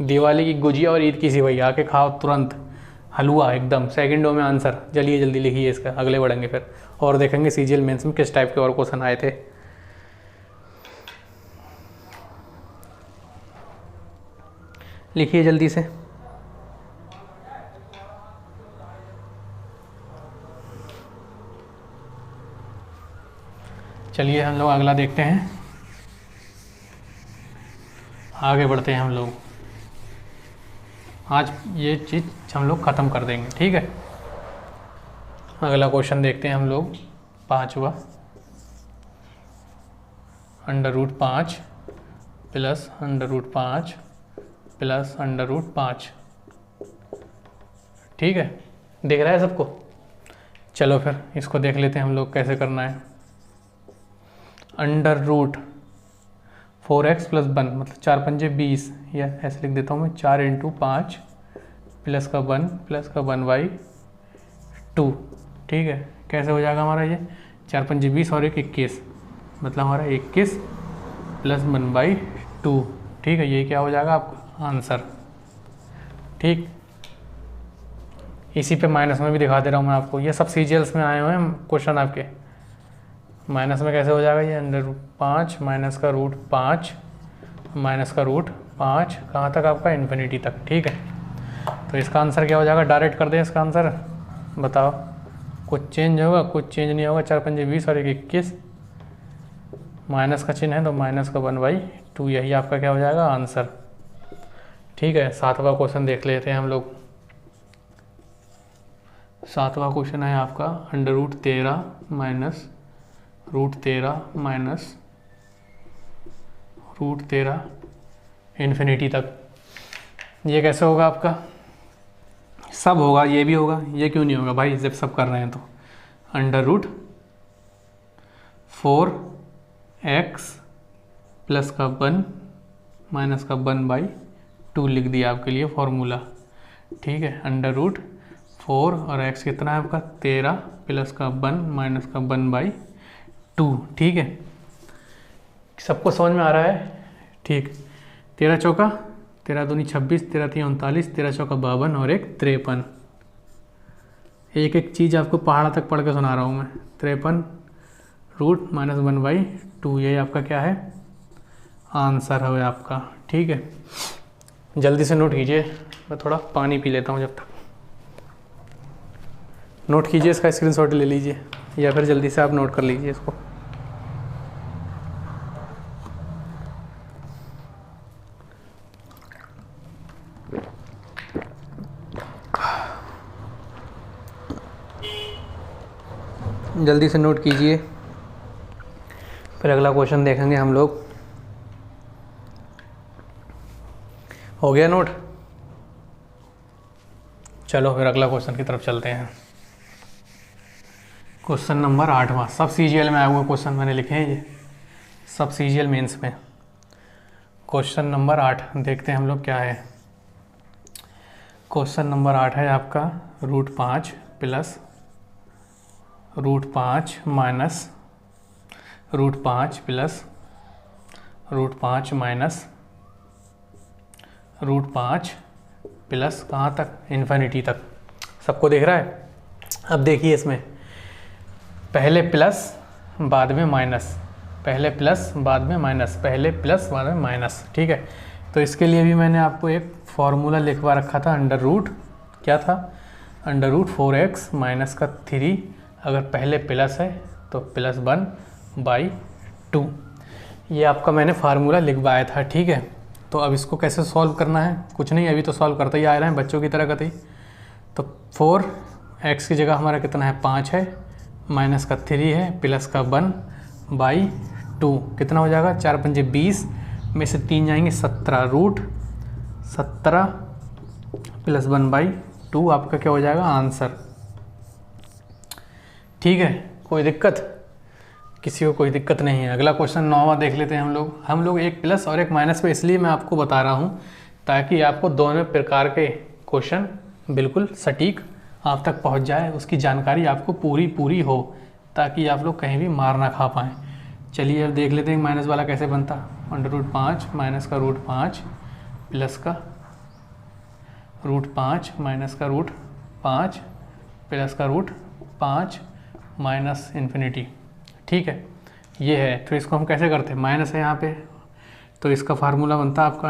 दिवाली की गुजिया और ईद की सेवई आके खाओ तुरंत, हलवा एकदम सेकंडों में आंसर। चलिए जल्दी लिखिए इसका, अगले बढ़ेंगे फिर और देखेंगे सीजीएल मेंस में किस टाइप के और क्वेश्चन आए थे। लिखिए जल्दी से। चलिए हम लोग अगला देखते हैं, आगे बढ़ते हैं हम लोग। आज ये चीज़ हम लोग ख़त्म कर देंगे, ठीक है। अगला क्वेश्चन देखते हैं हम लोग, 5वां। Under root 5 plus under root 5 plus under root 5, ठीक है, दिख रहा है सबको। चलो फिर इसको देख लेते हैं हम लोग कैसे करना है। अंडर रूट 4x प्लस 1 मतलब 4 पंजे 20, या ऐसे लिख देता हूँ मैं 4 × 5 प्लस का 1 प्लस का 1/2, ठीक है। कैसे हो जाएगा हमारा ये 4 पंजे 20 और 1 21, मतलब हमारा 21 प्लस 1/2, ठीक है। ये क्या हो जाएगा आपका आंसर, ठीक। इसी पे माइनस में भी दिखा दे रहा हूँ मैं आपको, ये सब सीजीएल्स में आए हुए हैं क्वेश्चन आपके। माइनस में कैसे हो जाएगा ये अंडर रूट 5 माइनस का रूट 5 माइनस का रूट 5, कहाँ तक आपका इन्फिनिटी तक, ठीक है। तो इसका आंसर क्या हो जाएगा, डायरेक्ट कर दें इसका आंसर, बताओ। कुछ चेंज होगा, कुछ चेंज नहीं होगा। 4 पंजे 20 और 1 21, माइनस का चिन्ह है तो माइनस का 1/2, यही आपका क्या हो जाएगा आंसर, ठीक है। 7वां क्वेश्चन देख लेते हैं हम लोग। 7वां क्वेश्चन है आपका under root 13 minus root 13 minus root 13 infinity तक। ये कैसे होगा आपका, सब होगा, ये भी होगा, ये क्यों नहीं होगा भाई जब सब कर रहे हैं तो। अंडर रूट 4x प्लस का 1 माइनस का 1/2 लिख दिया आपके लिए फॉर्मूला, ठीक है। अंडर रूट 4 और x कितना है आपका 13 प्लस का 1 माइनस का 1/2, ठीक है। सबको समझ में आ रहा है, ठीक। 13 चौका 13 दूनी 26, 13 3 39, 13 चौका 52 और 1 53। एक एक चीज़ आपको पहाड़ा तक पढ़ के सुना रहा हूँ मैं। 53 रूट माइनस 1/2, यही आपका क्या है आंसर है आपका, ठीक है। जल्दी से नोट कीजिए, मैं थोड़ा पानी पी लेता हूँ जब तक। नोट कीजिए, इसका स्क्रीनशॉट ले लीजिए या फिर जल्दी से आप नोट कर लीजिए इसको। जल्दी से नोट कीजिए, फिर अगला क्वेश्चन देखेंगे हम लोग। हो गया नोट? चलो फिर अगला क्वेश्चन की तरफ चलते हैं। क्वेश्चन नंबर 8वां, सब सीजीएल में आए हुए क्वेश्चन मैंने लिखे हैं, ये सब सीजीएल मेंस में। क्वेश्चन नंबर 8 देखते हैं हम लोग क्या है। क्वेश्चन नंबर 8 है आपका root 5 plus root 5 minus root 5 plus root 5 minus root 5 plus कहाँ तक इन्फिनिटी तक। सबको देख रहा है? अब देखिए इसमें पहले प्लस बाद में माइनस, पहले प्लस बाद में माइनस, पहले प्लस बाद में माइनस, ठीक है। तो इसके लिए भी मैंने आपको एक फॉर्मूला लिखवा रखा था, अंडर रूट क्या था, अंडर रूट 4x माइनस का 3, अगर पहले प्लस है तो प्लस 1/2, ये आपका मैंने फार्मूला लिखवाया था, ठीक है। तो अब इसको कैसे सॉल्व करना है, कुछ नहीं, अभी तो सॉल्व करते ही आ रहे हैं बच्चों की तरह कतई। तो 4x की जगह हमारा कितना है 5 है, माइनस का 3 है, प्लस का 1/2, कितना हो जाएगा 4 पंजे 20 में से 3 जाएंगे 17, रूट 17 प्लस 1/2 आपका क्या हो जाएगा आंसर, ठीक है, कोई दिक्कत? किसी को कोई दिक्कत नहीं है। अगला क्वेश्चन 9वां देख लेते हैं हम लोग एक प्लस और एक माइनस पे इसलिए मैं आपको बता रहा हूँ ताकि आपको दोनों प्रकार के क्वेश्चन बिल्कुल सटीक आप तक पहुँच जाए, उसकी जानकारी आपको पूरी हो, ताकि आप लोग कहीं भी मार ना खा पाएँ। चलिए अब देख लेते हैं माइनस वाला कैसे बनता। √5 माइनस का √5 प्लस का √5 माइनस का √5 प्लस का √5 माइनस इन्फिनिटी। ठीक है, ये है। तो इसको हम कैसे करते हैं, माइनस है यहाँ पे, तो इसका फार्मूला बनता है आपका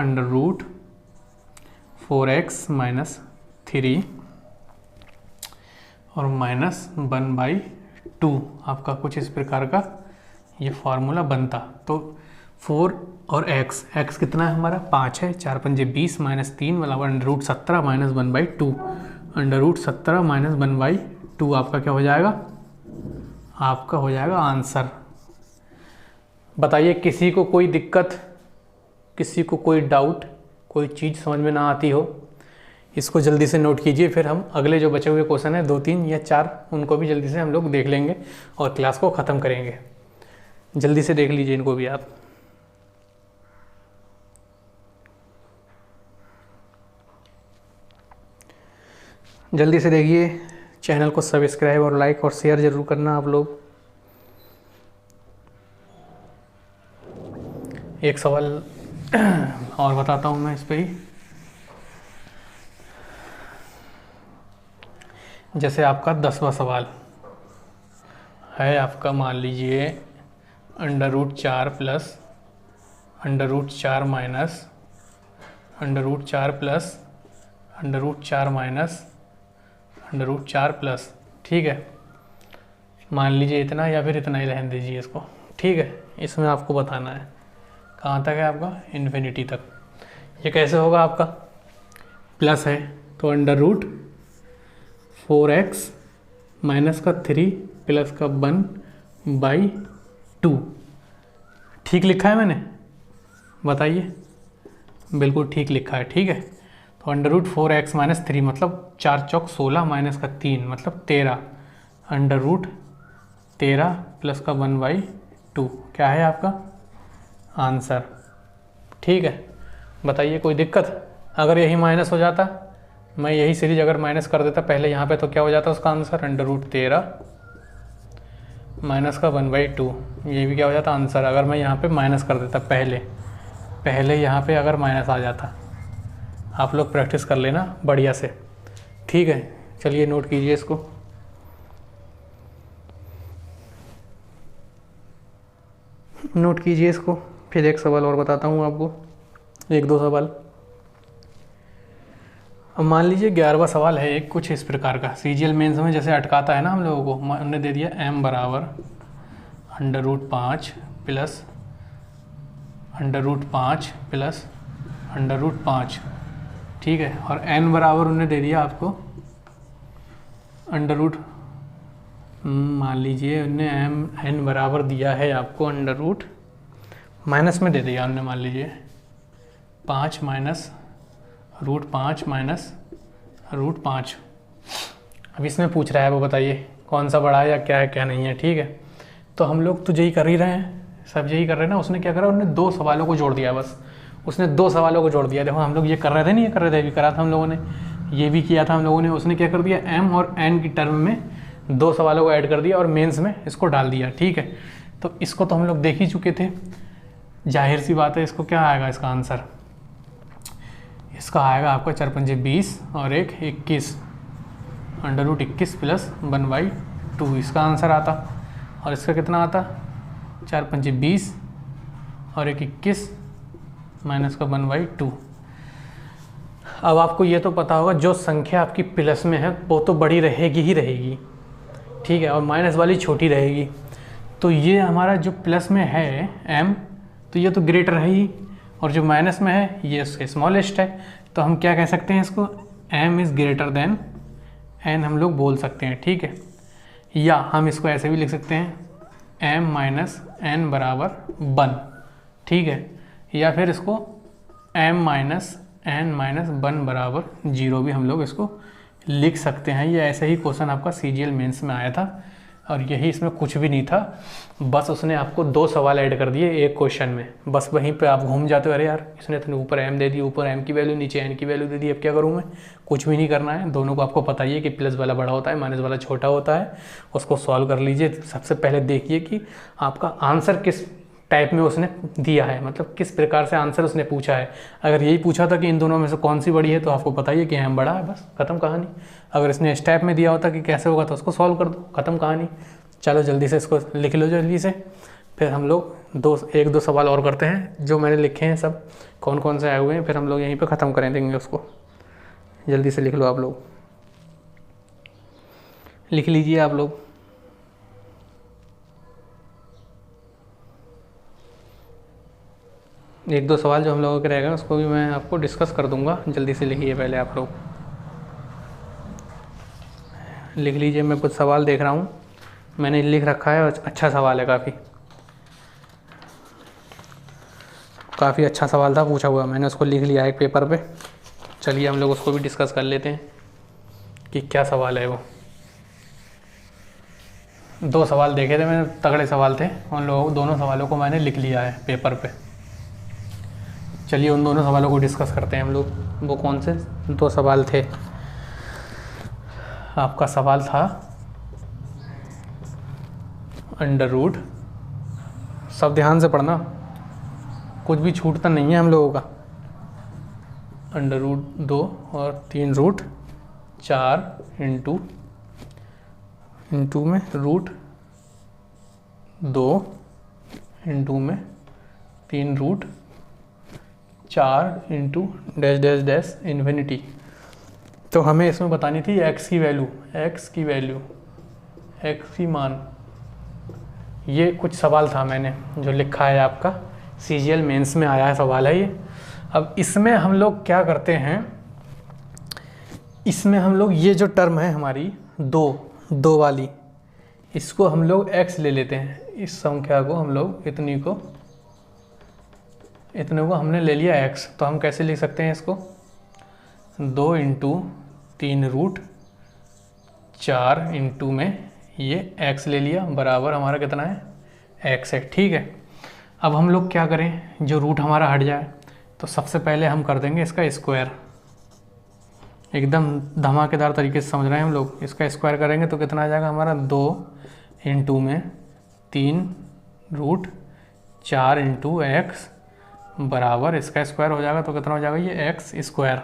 √4x माइनस 3 और माइनस 1/2। आपका कुछ इस प्रकार का ये फार्मूला बनता। तो 4 और x कितना है हमारा, 5 है, 4 पंजे 20 माइनस 3 वाला √17 माइनस 1/2। √17 माइनस 1/2 आपका क्या हो जाएगा, आपका हो जाएगा आंसर। बताइए किसी को कोई दिक्कत, किसी को कोई डाउट, कोई चीज़ समझ में ना आती हो, इसको जल्दी से नोट कीजिए। फिर हम अगले जो बचे हुए क्वेश्चन हैं 2, 3 या 4 उनको भी जल्दी से हम लोग देख लेंगे और क्लास को ख़त्म करेंगे। जल्दी से देख लीजिए इनको भी आप। जल्दी से देखिए, चैनल को सब्सक्राइब और लाइक और शेयर ज़रूर करना आप लोग। एक सवाल और बताता हूँ मैं इस पे ही। जैसे आपका 10वां सवाल है, आपका मान लीजिए √4 plus √4 minus √4 plus √4 minus √4 plus. ठीक है, मान लीजिए इतना या फिर इतना ही रहने दीजिए इसको। ठीक है, इसमें आपको बताना है कहाँ तक है आपका, इन्फिनिटी तक। ये कैसे होगा, आपका प्लस है तो √4x माइनस का 3 प्लस का 1/2। ठीक लिखा है मैंने, बताइए? बिल्कुल ठीक लिखा है। ठीक है, तो √4x माइनस 3 मतलब 4 चौक 16 माइनस का 3 मतलब 13, √13 प्लस का 1/2 क्या है आपका आंसर। ठीक है, बताइए कोई दिक्कत? अगर यही माइनस हो जाता, मैं यही सीरीज अगर माइनस कर देता पहले यहाँ पे, तो क्या हो जाता उसका आंसर, √13 माइनस का 1/2। ये भी क्या हो जाता आंसर, अगर मैं यहाँ पे माइनस कर देता पहले यहाँ पे अगर माइनस आ जाता। आप लोग प्रैक्टिस कर लेना बढ़िया से। ठीक है, चलिए नोट कीजिए इसको। नोट कीजिए इसको, फिर एक सवाल और बताता हूँ आपको, 1-2 सवाल। अब मान लीजिए 11वां सवाल है एक कुछ इस प्रकार का। सीजीएल मेंस में जैसे अटकाता है ना हम लोगों को, हमने दे दिया m बराबर √5 प्लस √5 प्लस √5। ठीक है, और n बराबर उन्हें दे दिया आपको मान लीजिए उन्हें n बराबर दिया है आपको माइनस में दे दिया हमने, मान लीजिए 5 माइनस √5 माइनस √5। अब इसमें पूछ रहा है, वो बताइए कौन सा बड़ा है या क्या है क्या नहीं है। ठीक है, तो हम लोग तो यही कर ही रहे हैं, सब यही कर रहे हैं ना। उसने क्या करा, उन्होंने 2 सवालों को जोड़ दिया, बस उसने 2 सवालों को जोड़ दिया। देखो हम लोग ये कर रहे थे, नहीं ये कर रहे थे, अभी करा था हम लोगों ने, ये भी किया था हम लोगों ने। उसने क्या कर दिया, m और n की टर्म में 2 सवालों को ऐड कर दिया और मेंस में इसको डाल दिया। ठीक है, तो इसको तो हम लोग देख ही चुके थे, जाहिर सी बात है। इसको क्या आएगा इसका आंसर, इसका आएगा आपका 4 पंजे 20 और 21, √21 प्लस 1/2 इसका आंसर आता। और इसका कितना आता, 4 पंजे 20 और 21 माइनस का 1/2। अब आपको ये तो पता होगा, जो संख्या आपकी प्लस में है वो तो बड़ी रहेगी ही रहेगी। ठीक है, और माइनस वाली छोटी रहेगी। तो ये हमारा जो प्लस में है m, तो ये तो ग्रेटर है ही, और जो माइनस में है ये उसके स्मॉलेस्ट है। तो हम क्या कह सकते हैं इसको, m is greater than n हम लोग बोल सकते हैं। ठीक है, या हम इसको ऐसे भी लिख सकते हैं m माइनस n बराबर 1। ठीक है, या फिर इसको m माइनस n माइनस 1 बराबर 0 भी हम लोग इसको लिख सकते हैं। ये ऐसे ही क्वेश्चन आपका सीजीएल मेंस में आया था, और यही इसमें कुछ भी नहीं था, बस उसने आपको 2 सवाल ऐड कर दिए एक क्वेश्चन में। बस वहीं पे आप घूम जाते हो, अरे यार इसने तो ऊपर m दे दी, ऊपर m की वैल्यू, नीचे n की वैल्यू दे दी, अब क्या करूँ मैं? कुछ भी नहीं करना है, दोनों को आपको पता ही है कि प्लस वाला बड़ा होता है, माइनस वाला छोटा होता है। उसको सॉल्व कर लीजिए। सबसे पहले देखिए कि आपका आंसर किस टाइप में उसने दिया है, मतलब किस प्रकार से आंसर उसने पूछा है। अगर यही पूछा था कि इन दोनों में से कौन सी बड़ी है, तो आपको पता ही है कि m बड़ा है, बस खत्म कहानी। अगर इसने इस टाइप में दिया होता कि कैसे होगा, तो उसको सॉल्व कर दो, खत्म कहानी। चलो जल्दी से इसको लिख लो जल्दी से, फिर हम लोग एक दो सवाल और करते हैं जो मैंने लिखे हैं, सब कौन कौन से आए हुए हैं, फिर हम लोग यहीं पे ख़त्म करें देंगे उसको। जल्दी से लिख लो आप लोग, लिख लीजिए आप लोग। एक दो सवाल जो हम लोगों के रहेगा उसको भी मैं आपको डिस्कस कर दूंगा। जल्दी से लिखिए पहले आप लोग, लिख लीजिए। मैं कुछ सवाल देख रहा हूँ, मैंने लिख रखा है, अच्छा सवाल है, काफ़ी अच्छा सवाल था पूछा हुआ, मैंने उसको लिख लिया है एक पेपर पे। चलिए हम लोग उसको भी डिस्कस कर लेते हैं कि क्या सवाल है वो। 2 सवाल देखे थे मैंने, तगड़े सवाल थे, उन लोगों दोनों सवालों को मैंने लिख लिया है पेपर पे। चलिए उन दोनों सवालों को डिस्कस करते हैं हम लोग। वो कौन से 2 सवाल थे? आपका सवाल था अंडर रूट, सब ध्यान से पढ़ना, कुछ भी छूटता नहीं है हम लोगों का। अंडर रूट 2 और 3 रूट 4 इंटू में रूट 2 इंटू में 3 root 4 into dash dash dash infinity. तो हमें इसमें बतानी थी x की वैल्यू, x की मान। ये कुछ सवाल था मैंने जो लिखा है, आपका CGL मेंस में आया है सवाल है ये। अब इसमें हम लोग क्या करते हैं, इसमें हम लोग ये जो टर्म है हमारी दो वाली, इसको हम लोग x ले लेते हैं। इस संख्या को हम लोग इतने को हमने ले लिया x, तो हम कैसे लिख सकते हैं इसको? 2 इंटू 3 रूट 4 इंटू में ये x ले लिया, बराबर हमारा कितना है? x है, ठीक है। अब हम लोग क्या करें, जो रूट हमारा हट जाए, तो सबसे पहले हम कर देंगे इसका स्क्वायर। एकदम धमाकेदार तरीके से समझ रहे हैं हम लोग। इसका स्क्वायर करेंगे तो कितना आ जाएगा हमारा? 2 इंटू में 3 रूट 4 इंटू एक्स बराबर, इसका स्क्वायर हो जाएगा तो कितना हो जाएगा? ये एक्स स्क्वायर।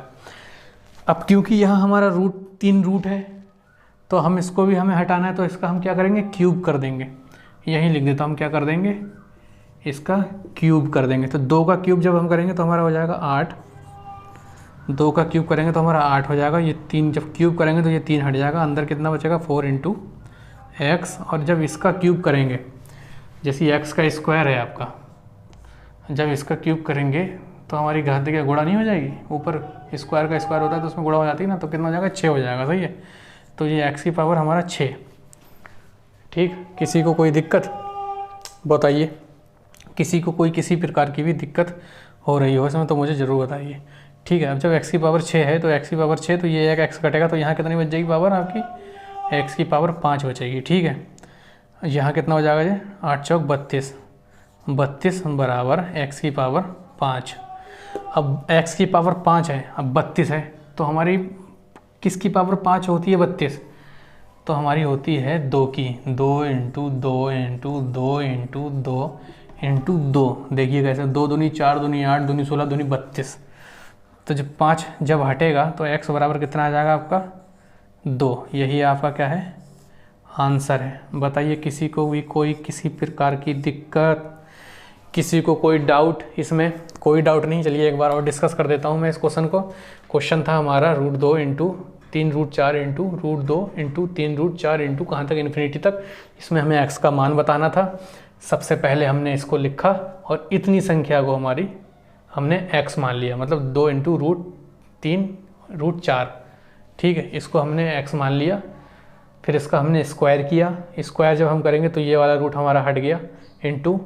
अब क्योंकि यहाँ हमारा 3 रूट है, तो हम इसको भी हमें हटाना है, तो इसका हम क्या करेंगे? क्यूब कर देंगे। यहीं लिख देता हूँ, क्या कर देंगे? इसका क्यूब कर देंगे। तो 2 का क्यूब जब हम करेंगे तो हमारा हो जाएगा 8। 2 का क्यूब करेंगे तो हमारा 8 हो जाएगा। ये 3 जब क्यूब करेंगे तो ये 3 हट जाएगा, अंदर कितना बचेगा? 4 इंटू एक्स। और जब इसका क्यूब करेंगे, जैसे एक्स का स्क्वायर है आपका, जब इसका क्यूब करेंगे तो हमारी घात क्या गुणा नहीं हो जाएगी? ऊपर स्क्वायर का स्क्वायर होता है तो उसमें गुणा हो जाती है ना, तो कितना हो जाएगा? 6 हो जाएगा, सही है। तो ये एक्स की पावर हमारा 6। ठीक, किसी को कोई दिक्कत बताइए? किसी को कोई किसी प्रकार की भी दिक्कत हो रही हो इसमें तो मुझे ज़रूर बताइए। ठीक है, अब जब x की पावर 6 है, तो x की पावर 6, तो ये एक x कटेगा, तो यहाँ कितनी बच जाएगी पावर आपकी? x की पावर 5 बचेगी। ठीक है, यहाँ कितना हो जाएगा? ये 8 चौक 32, 32 बराबर x की पावर 5। अब x की पावर 5 है, अब 32 है, तो हमारी किसकी पावर 5 होती है? 32। तो हमारी होती है 2 की। 2 इंटू 2 इंटू 2 इंटू 2 इंटू 2। देखिए कैसे, 2 दूनी 4, दूनी 8, दूनी 16, दूनी 32। तो जब 5 जब हटेगा तो x बराबर कितना आ जाएगा आपका? 2। यही आपका क्या है? आंसर है। बताइए किसी को भी कोई किसी प्रकार की दिक्कत, किसी को कोई डाउट? इसमें कोई डाउट नहीं। चलिए एक बार और डिस्कस कर देता हूँ मैं इस क्वेश्चन को। क्वेश्चन था हमारा root 2 into 3 root 4 into root 2 into 3 root 4 into कहाँ तक? इन्फिनिटी तक। इसमें हमें x का मान बताना था। सबसे पहले हमने इसको लिखा और इतनी संख्या को हमारी हमने x मान लिया, मतलब 2 इंटू रूट 3 रूट 4। ठीक है, इसको हमने x मान लिया। फिर इसका हमने स्क्वायर किया। स्क्वायर जब हम करेंगे तो ये वाला रूट हमारा हट गया, इंटू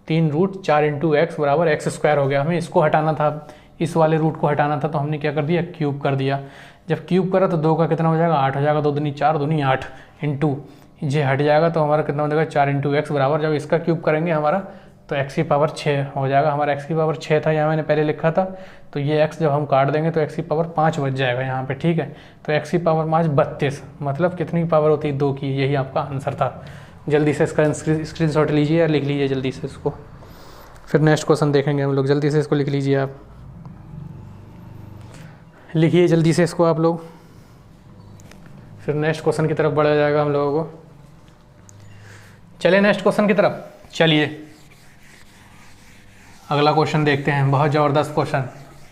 3 रूट 4 इंटू एक्स बराबर एक्स स्क्वायर हो गया। हमें इसको हटाना था, इस वाले रूट को हटाना था, तो हमने क्या कर दिया? क्यूब कर दिया। जब क्यूब करा तो 2 का कितना हो जाएगा? 8 हो जाएगा। 2 दूनी 4, दूनी 8 इंटू ये हट जाएगा तो हमारा कितना हो जाएगा 4 इंटू एक्स बराबर, जब इसका क्यूब करेंगे हमारा तो एक्स की पावर 6 हो जाएगा। हमारा एक्स की पावर 6 था, यहाँ मैंने पहले लिखा था, तो ये एक्स जब हम काट देंगे तो एक्स की पावर 5 बच जाएगा यहाँ पे, ठीक है। तो एक्स की पावर 5 32, मतलब कितनी पावर होती है 2 की, यही आपका आंसर था। जल्दी से इसका स्क्रीनशॉट लीजिए और लिख लीजिए जल्दी से इसको, फिर नेक्स्ट क्वेश्चन देखेंगे हम लोग। जल्दी से इसको लिख लीजिए, आप लिखिए जल्दी से इसको आप लोग, फिर नेक्स्ट क्वेश्चन की तरफ बढ़ा जाएगा हम लोगों को। चलिए नेक्स्ट क्वेश्चन की तरफ चलिए, अगला क्वेश्चन देखते हैं। बहुत ज़बरदस्त क्वेश्चन,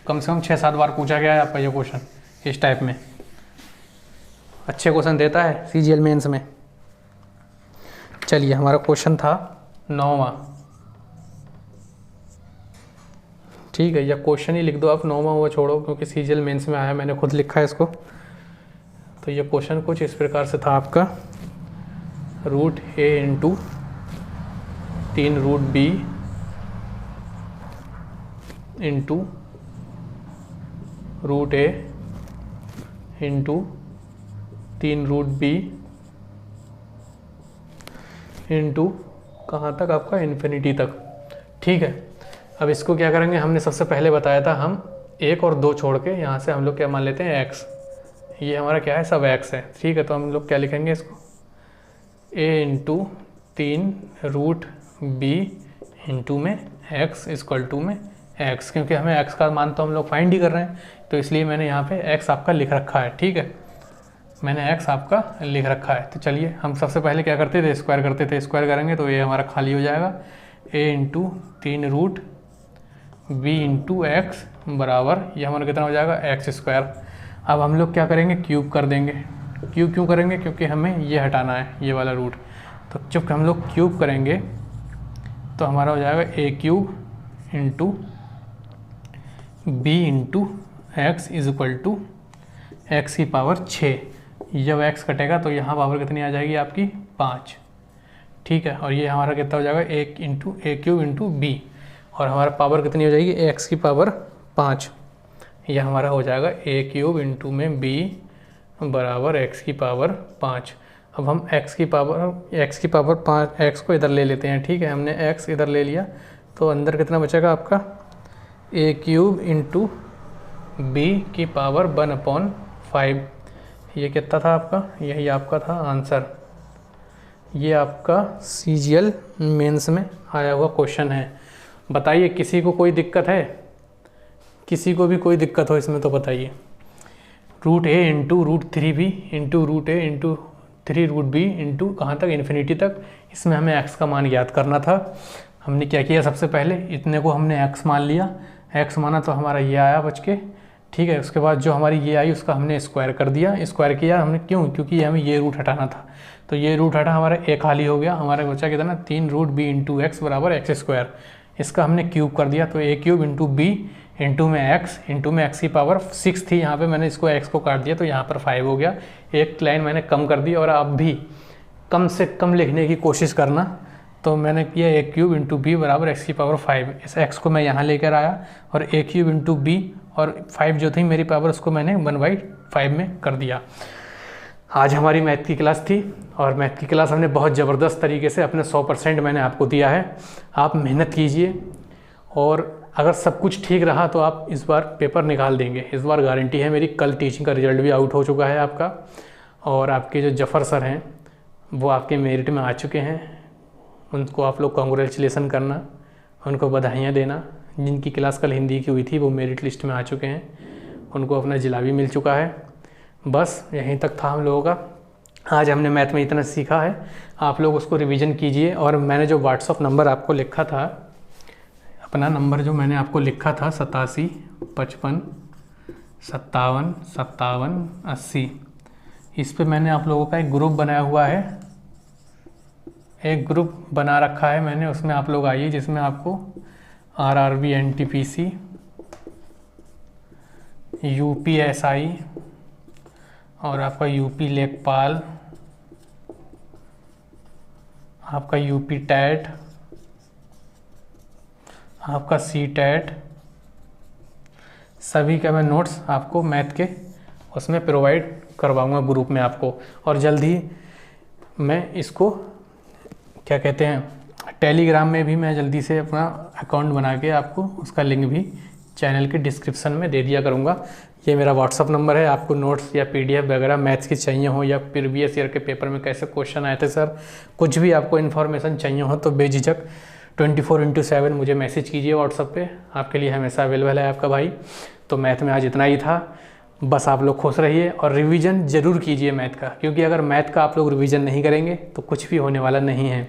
कम से कम 6-7 बार पूछा गया है आपका ये क्वेश्चन इस टाइप में, अच्छे क्वेश्चन देता है सीजीएल मेंस में। चलिए हमारा क्वेश्चन था 9वां, ठीक है, या क्वेश्चन ही लिख दो आप, 9वां वो छोड़ो क्योंकि सीजीएल मेंस में आया, मैंने खुद लिखा है इसको। तो ये क्वेश्चन कुछ इस प्रकार से था आपका, root A into 3 root B into root A into 3 root B into कहाँ तक आपका इन्फिनिटी तक, ठीक है। अब इसको क्या करेंगे, हमने सबसे पहले बताया था हम 1 और 2 छोड़ के यहाँ से हम लोग क्या मान लेते हैं x, ये हमारा क्या है सब x है, ठीक है। तो हम लोग क्या लिखेंगे इसको, a into 3 root B into में x इक्वल टू में x, क्योंकि हमें x का मान तो हम लोग फाइंड ही कर रहे हैं, तो इसलिए मैंने यहाँ पे x आपका लिख रखा है, ठीक है, मैंने x आपका लिख रखा है। तो चलिए हम सबसे पहले क्या करते थे, स्क्वायर करते थे, स्क्वायर करेंगे तो ये हमारा खाली हो जाएगा, a into 3 root b into x बराबर, ये हमारा कितना हो जाएगा एक्स स्क्वायर। अब हम लोग क्या करेंगे, क्यूब कर देंगे। क्यूब क्यों करेंगे, क्योंकि हमें ये हटाना है, ये वाला रूट। तो जब हम लोग क्यूब करेंगे तो हमारा हो जाएगा a cube into B into x is equal to x की पावर 6। जब x कटेगा तो यहाँ पावर कितनी आ जाएगी आपकी 5, ठीक है। और ये हमारा कितना हो जाएगा ए क्यूब इंटू बी, और हमारा पावर कितनी हो जाएगी एक्स की पावर 5। यह हमारा हो जाएगा ए क्यूब इंटू में बी बराबर एक्स की पावर 5। अब हम एक्स की पावर 5, एक्स को इधर ले लेते हैं, ठीक है। हमने एक्स इधर ले लिया तो अंदर कितना बचेगा आपका ए क्यूब इंटू बी की पावर 1/5। ये कितना था आपका, यही आपका था आंसर। ये आपका सीजीएल मेंस में आया हुआ क्वेश्चन है। बताइए किसी को कोई दिक्कत है, किसी को भी कोई दिक्कत हो इसमें तो बताइए। Root A into root 3b into root A into 3 root B into कहाँ तक इन्फिनिटी तक, इसमें हमें x का मान याद करना था। हमने क्या किया, सबसे पहले इतने को हमने x मान लिया, x माना तो हमारा ये आया बच के, ठीक है। उसके बाद जो हमारी ये आई उसका हमने स्क्वायर कर दिया, स्क्वायर किया हमने, क्यों, क्योंकि हमें ये रूट हटाना था। तो ये रूट हटा, हमारा ए खाली हो गया, हमारा बचा कितना 3 रूट बी इंटू एक्स बराबर एक्स स्क्वायर। इसका हमने क्यूब कर दिया, तो ए क्यूब इंटू बी इंटू में एक्स की पावर 6 थी, यहाँ पे मैंने इसको एक्स को काट दिया तो यहाँ पर 5 हो गया। एक लाइन मैंने कम कर दी, और आप भी कम से कम लिखने की कोशिश करना। तो मैंने किया ए क्यूब इंटू बी बराबर एक्स की पावर 5, इस एक्स को मैं यहाँ लेकर आया और ए क्यूब इंटू बी और 5 जो थी मेरी पावर उसको मैंने 1/5 में कर दिया। आज हमारी मैथ की क्लास थी, और मैथ की क्लास हमने बहुत ज़बरदस्त तरीके से अपने 100% मैंने आपको दिया है। आप मेहनत कीजिए, और अगर सब कुछ ठीक रहा तो आप इस बार पेपर निकाल देंगे, इस बार गारंटी है मेरी। कल टीचिंग का रिजल्ट भी आउट हो चुका है आपका, और आपके जो जफ़र सर हैं वो आपके मेरिट में आ चुके हैं, उनको आप लोग कॉन्ग्रेचुलेसन करना, उनको बधाइयाँ देना। जिनकी क्लास कल हिंदी की हुई थी वो मेरिट लिस्ट में आ चुके हैं, उनको अपना जिला भी मिल चुका है। बस यहीं तक था हम लोगों का। आज हमने मैथ में इतना सीखा है, आप लोग उसको रिवीजन कीजिए। और मैंने जो व्हाट्सअप नंबर आपको लिखा था, अपना नंबर जो मैंने आपको लिखा था 87 55 57 57 80, इस पे मैंने आप लोगों का एक ग्रुप बनाया हुआ है, एक ग्रुप बना रखा है मैंने, उसमें आप लोग आइए, जिसमें आपको RRB NTPC UPSI और आपका यूपी लेखपाल, आपका यूपी टैट, आपका CTET, सभी का मैं नोट्स आपको मैथ के उसमें प्रोवाइड करवाऊंगा ग्रुप में आपको। और जल्द ही मैं इसको क्या कहते हैं, टेलीग्राम में भी मैं जल्दी से अपना अकाउंट बना के आपको उसका लिंक भी चैनल के डिस्क्रिप्शन में दे दिया करूँगा। ये मेरा व्हाट्सअप नंबर है। आपको नोट्स या पीडीएफ वगैरह मैथ्स की चाहिए हो, या प्रीवियस ईयर के पेपर में कैसे क्वेश्चन आए थे सर, कुछ भी आपको इन्फॉर्मेशन चाहिए हो तो बेझिझक 24/7 मुझे मैसेज कीजिए व्हाट्सअप पे। आपके लिए हमेशा अवेलेबल है आपका भाई। तो मैथ में आज इतना ही था। बस आप लोग खुश रहिए और रिवीजन ज़रूर कीजिए मैथ का, क्योंकि अगर मैथ का आप लोग रिवीजन नहीं करेंगे तो कुछ भी होने वाला नहीं है।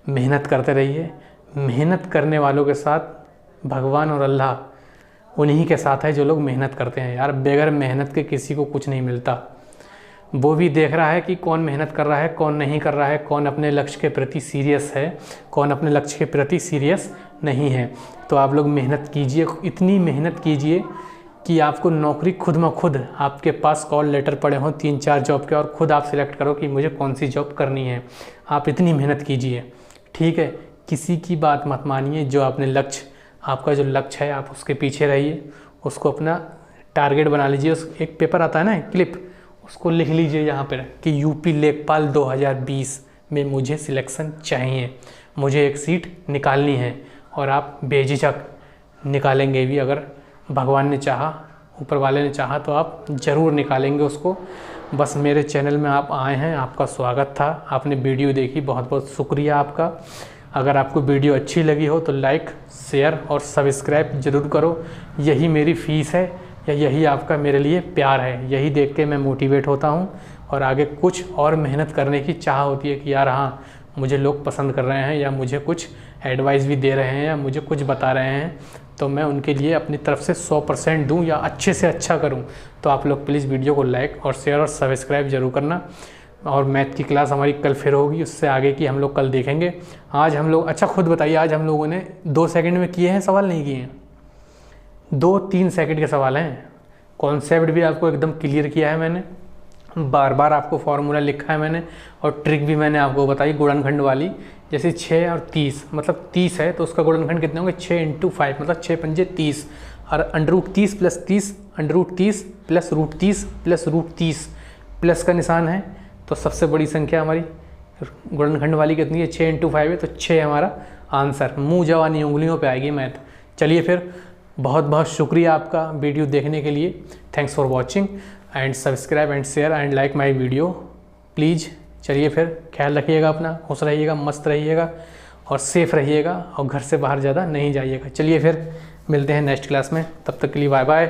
मेहनत करते रहिए। मेहनत करने वालों के साथ भगवान और अल्लाह उन्हीं के साथ है जो लोग मेहनत करते हैं यार। बगैर मेहनत के किसी को कुछ नहीं मिलता। वो भी देख रहा है कि कौन मेहनत कर रहा है, कौन नहीं कर रहा है, कौन अपने लक्ष्य के प्रति सीरियस है, कौन अपने लक्ष्य के प्रति सीरियस नहीं है। तो आप लोग मेहनत कीजिए, इतनी मेहनत कीजिए कि आपको नौकरी खुद म खुद आपके पास कॉल लेटर पड़े हों 3-4 जॉब के, और ख़ुद आप सिलेक्ट करो कि मुझे कौन सी जॉब करनी है। आप इतनी मेहनत कीजिए, ठीक है। किसी की बात मत मानिए। जो आपने लक्ष्य, आपका जो लक्ष्य है आप उसके पीछे रहिए, उसको अपना टारगेट बना लीजिए। उस एक पेपर आता है ना क्लिप, उसको लिख लीजिए यहाँ पर कि यूपी लेखपाल 2020 में मुझे सिलेक्शन चाहिए, मुझे एक सीट निकालनी है। और आप बेझिझक निकालेंगे भी, अगर भगवान ने चाहा, ऊपर वाले ने चाहा तो आप ज़रूर निकालेंगे उसको। बस मेरे चैनल में आप आए हैं, आपका स्वागत था। आपने वीडियो देखी, बहुत बहुत शुक्रिया आपका। अगर आपको वीडियो अच्छी लगी हो तो लाइक, शेयर और सब्सक्राइब ज़रूर करो। यही मेरी फ़ीस है, या यही आपका मेरे लिए प्यार है। यही देख के मैं मोटिवेट होता हूँ और आगे कुछ और मेहनत करने की चाह होती है कि यार हाँ, मुझे लोग पसंद कर रहे हैं, या मुझे कुछ एडवाइस भी दे रहे हैं, या मुझे कुछ बता रहे हैं, तो मैं उनके लिए अपनी तरफ से 100% दूँ या अच्छे से अच्छा करूँ। तो आप लोग प्लीज़ वीडियो को लाइक और शेयर और सब्सक्राइब ज़रूर करना। और मैथ की क्लास हमारी कल फिर होगी, उससे आगे की हम लोग कल देखेंगे। आज हम लोग, अच्छा खुद बताइए, आज हम लोगों ने 2 सेकंड में किए हैं सवाल, नहीं किए हैं? 2-3 सेकंड के सवाल हैं। कॉन्सेप्ट भी आपको एकदम क्लियर किया है मैंने, बार बार आपको फार्मूला लिखा है मैंने, और ट्रिक भी मैंने आपको बताई गुणनखंड वाली। जैसे 6 और 30, मतलब 30 है तो उसका गुणनखंड कितने होंगे? 6 × 5, मतलब 6 पंजे 30, और √30 + 30, √30 + √30 + √30, प्लस का निशान है। तो सबसे बड़ी संख्या हमारी गुणनखंड वाली कितनी है? 6 × 5 है, तो 6 हमारा आंसर। मुँह जवानी उंगलियों पे आएगी मैथ। चलिए फिर, बहुत बहुत शुक्रिया आपका वीडियो देखने के लिए। Thanks for watching and subscribe and share and like my video please. चलिए फिर, ख्याल रखिएगा अपना, खुश रहिएगा, मस्त रहिएगा और सेफ रहिएगा, और घर से बाहर ज़्यादा नहीं जाइएगा। चलिए फिर मिलते हैं नेक्स्ट क्लास में, तब तक के लिए बाय बाय।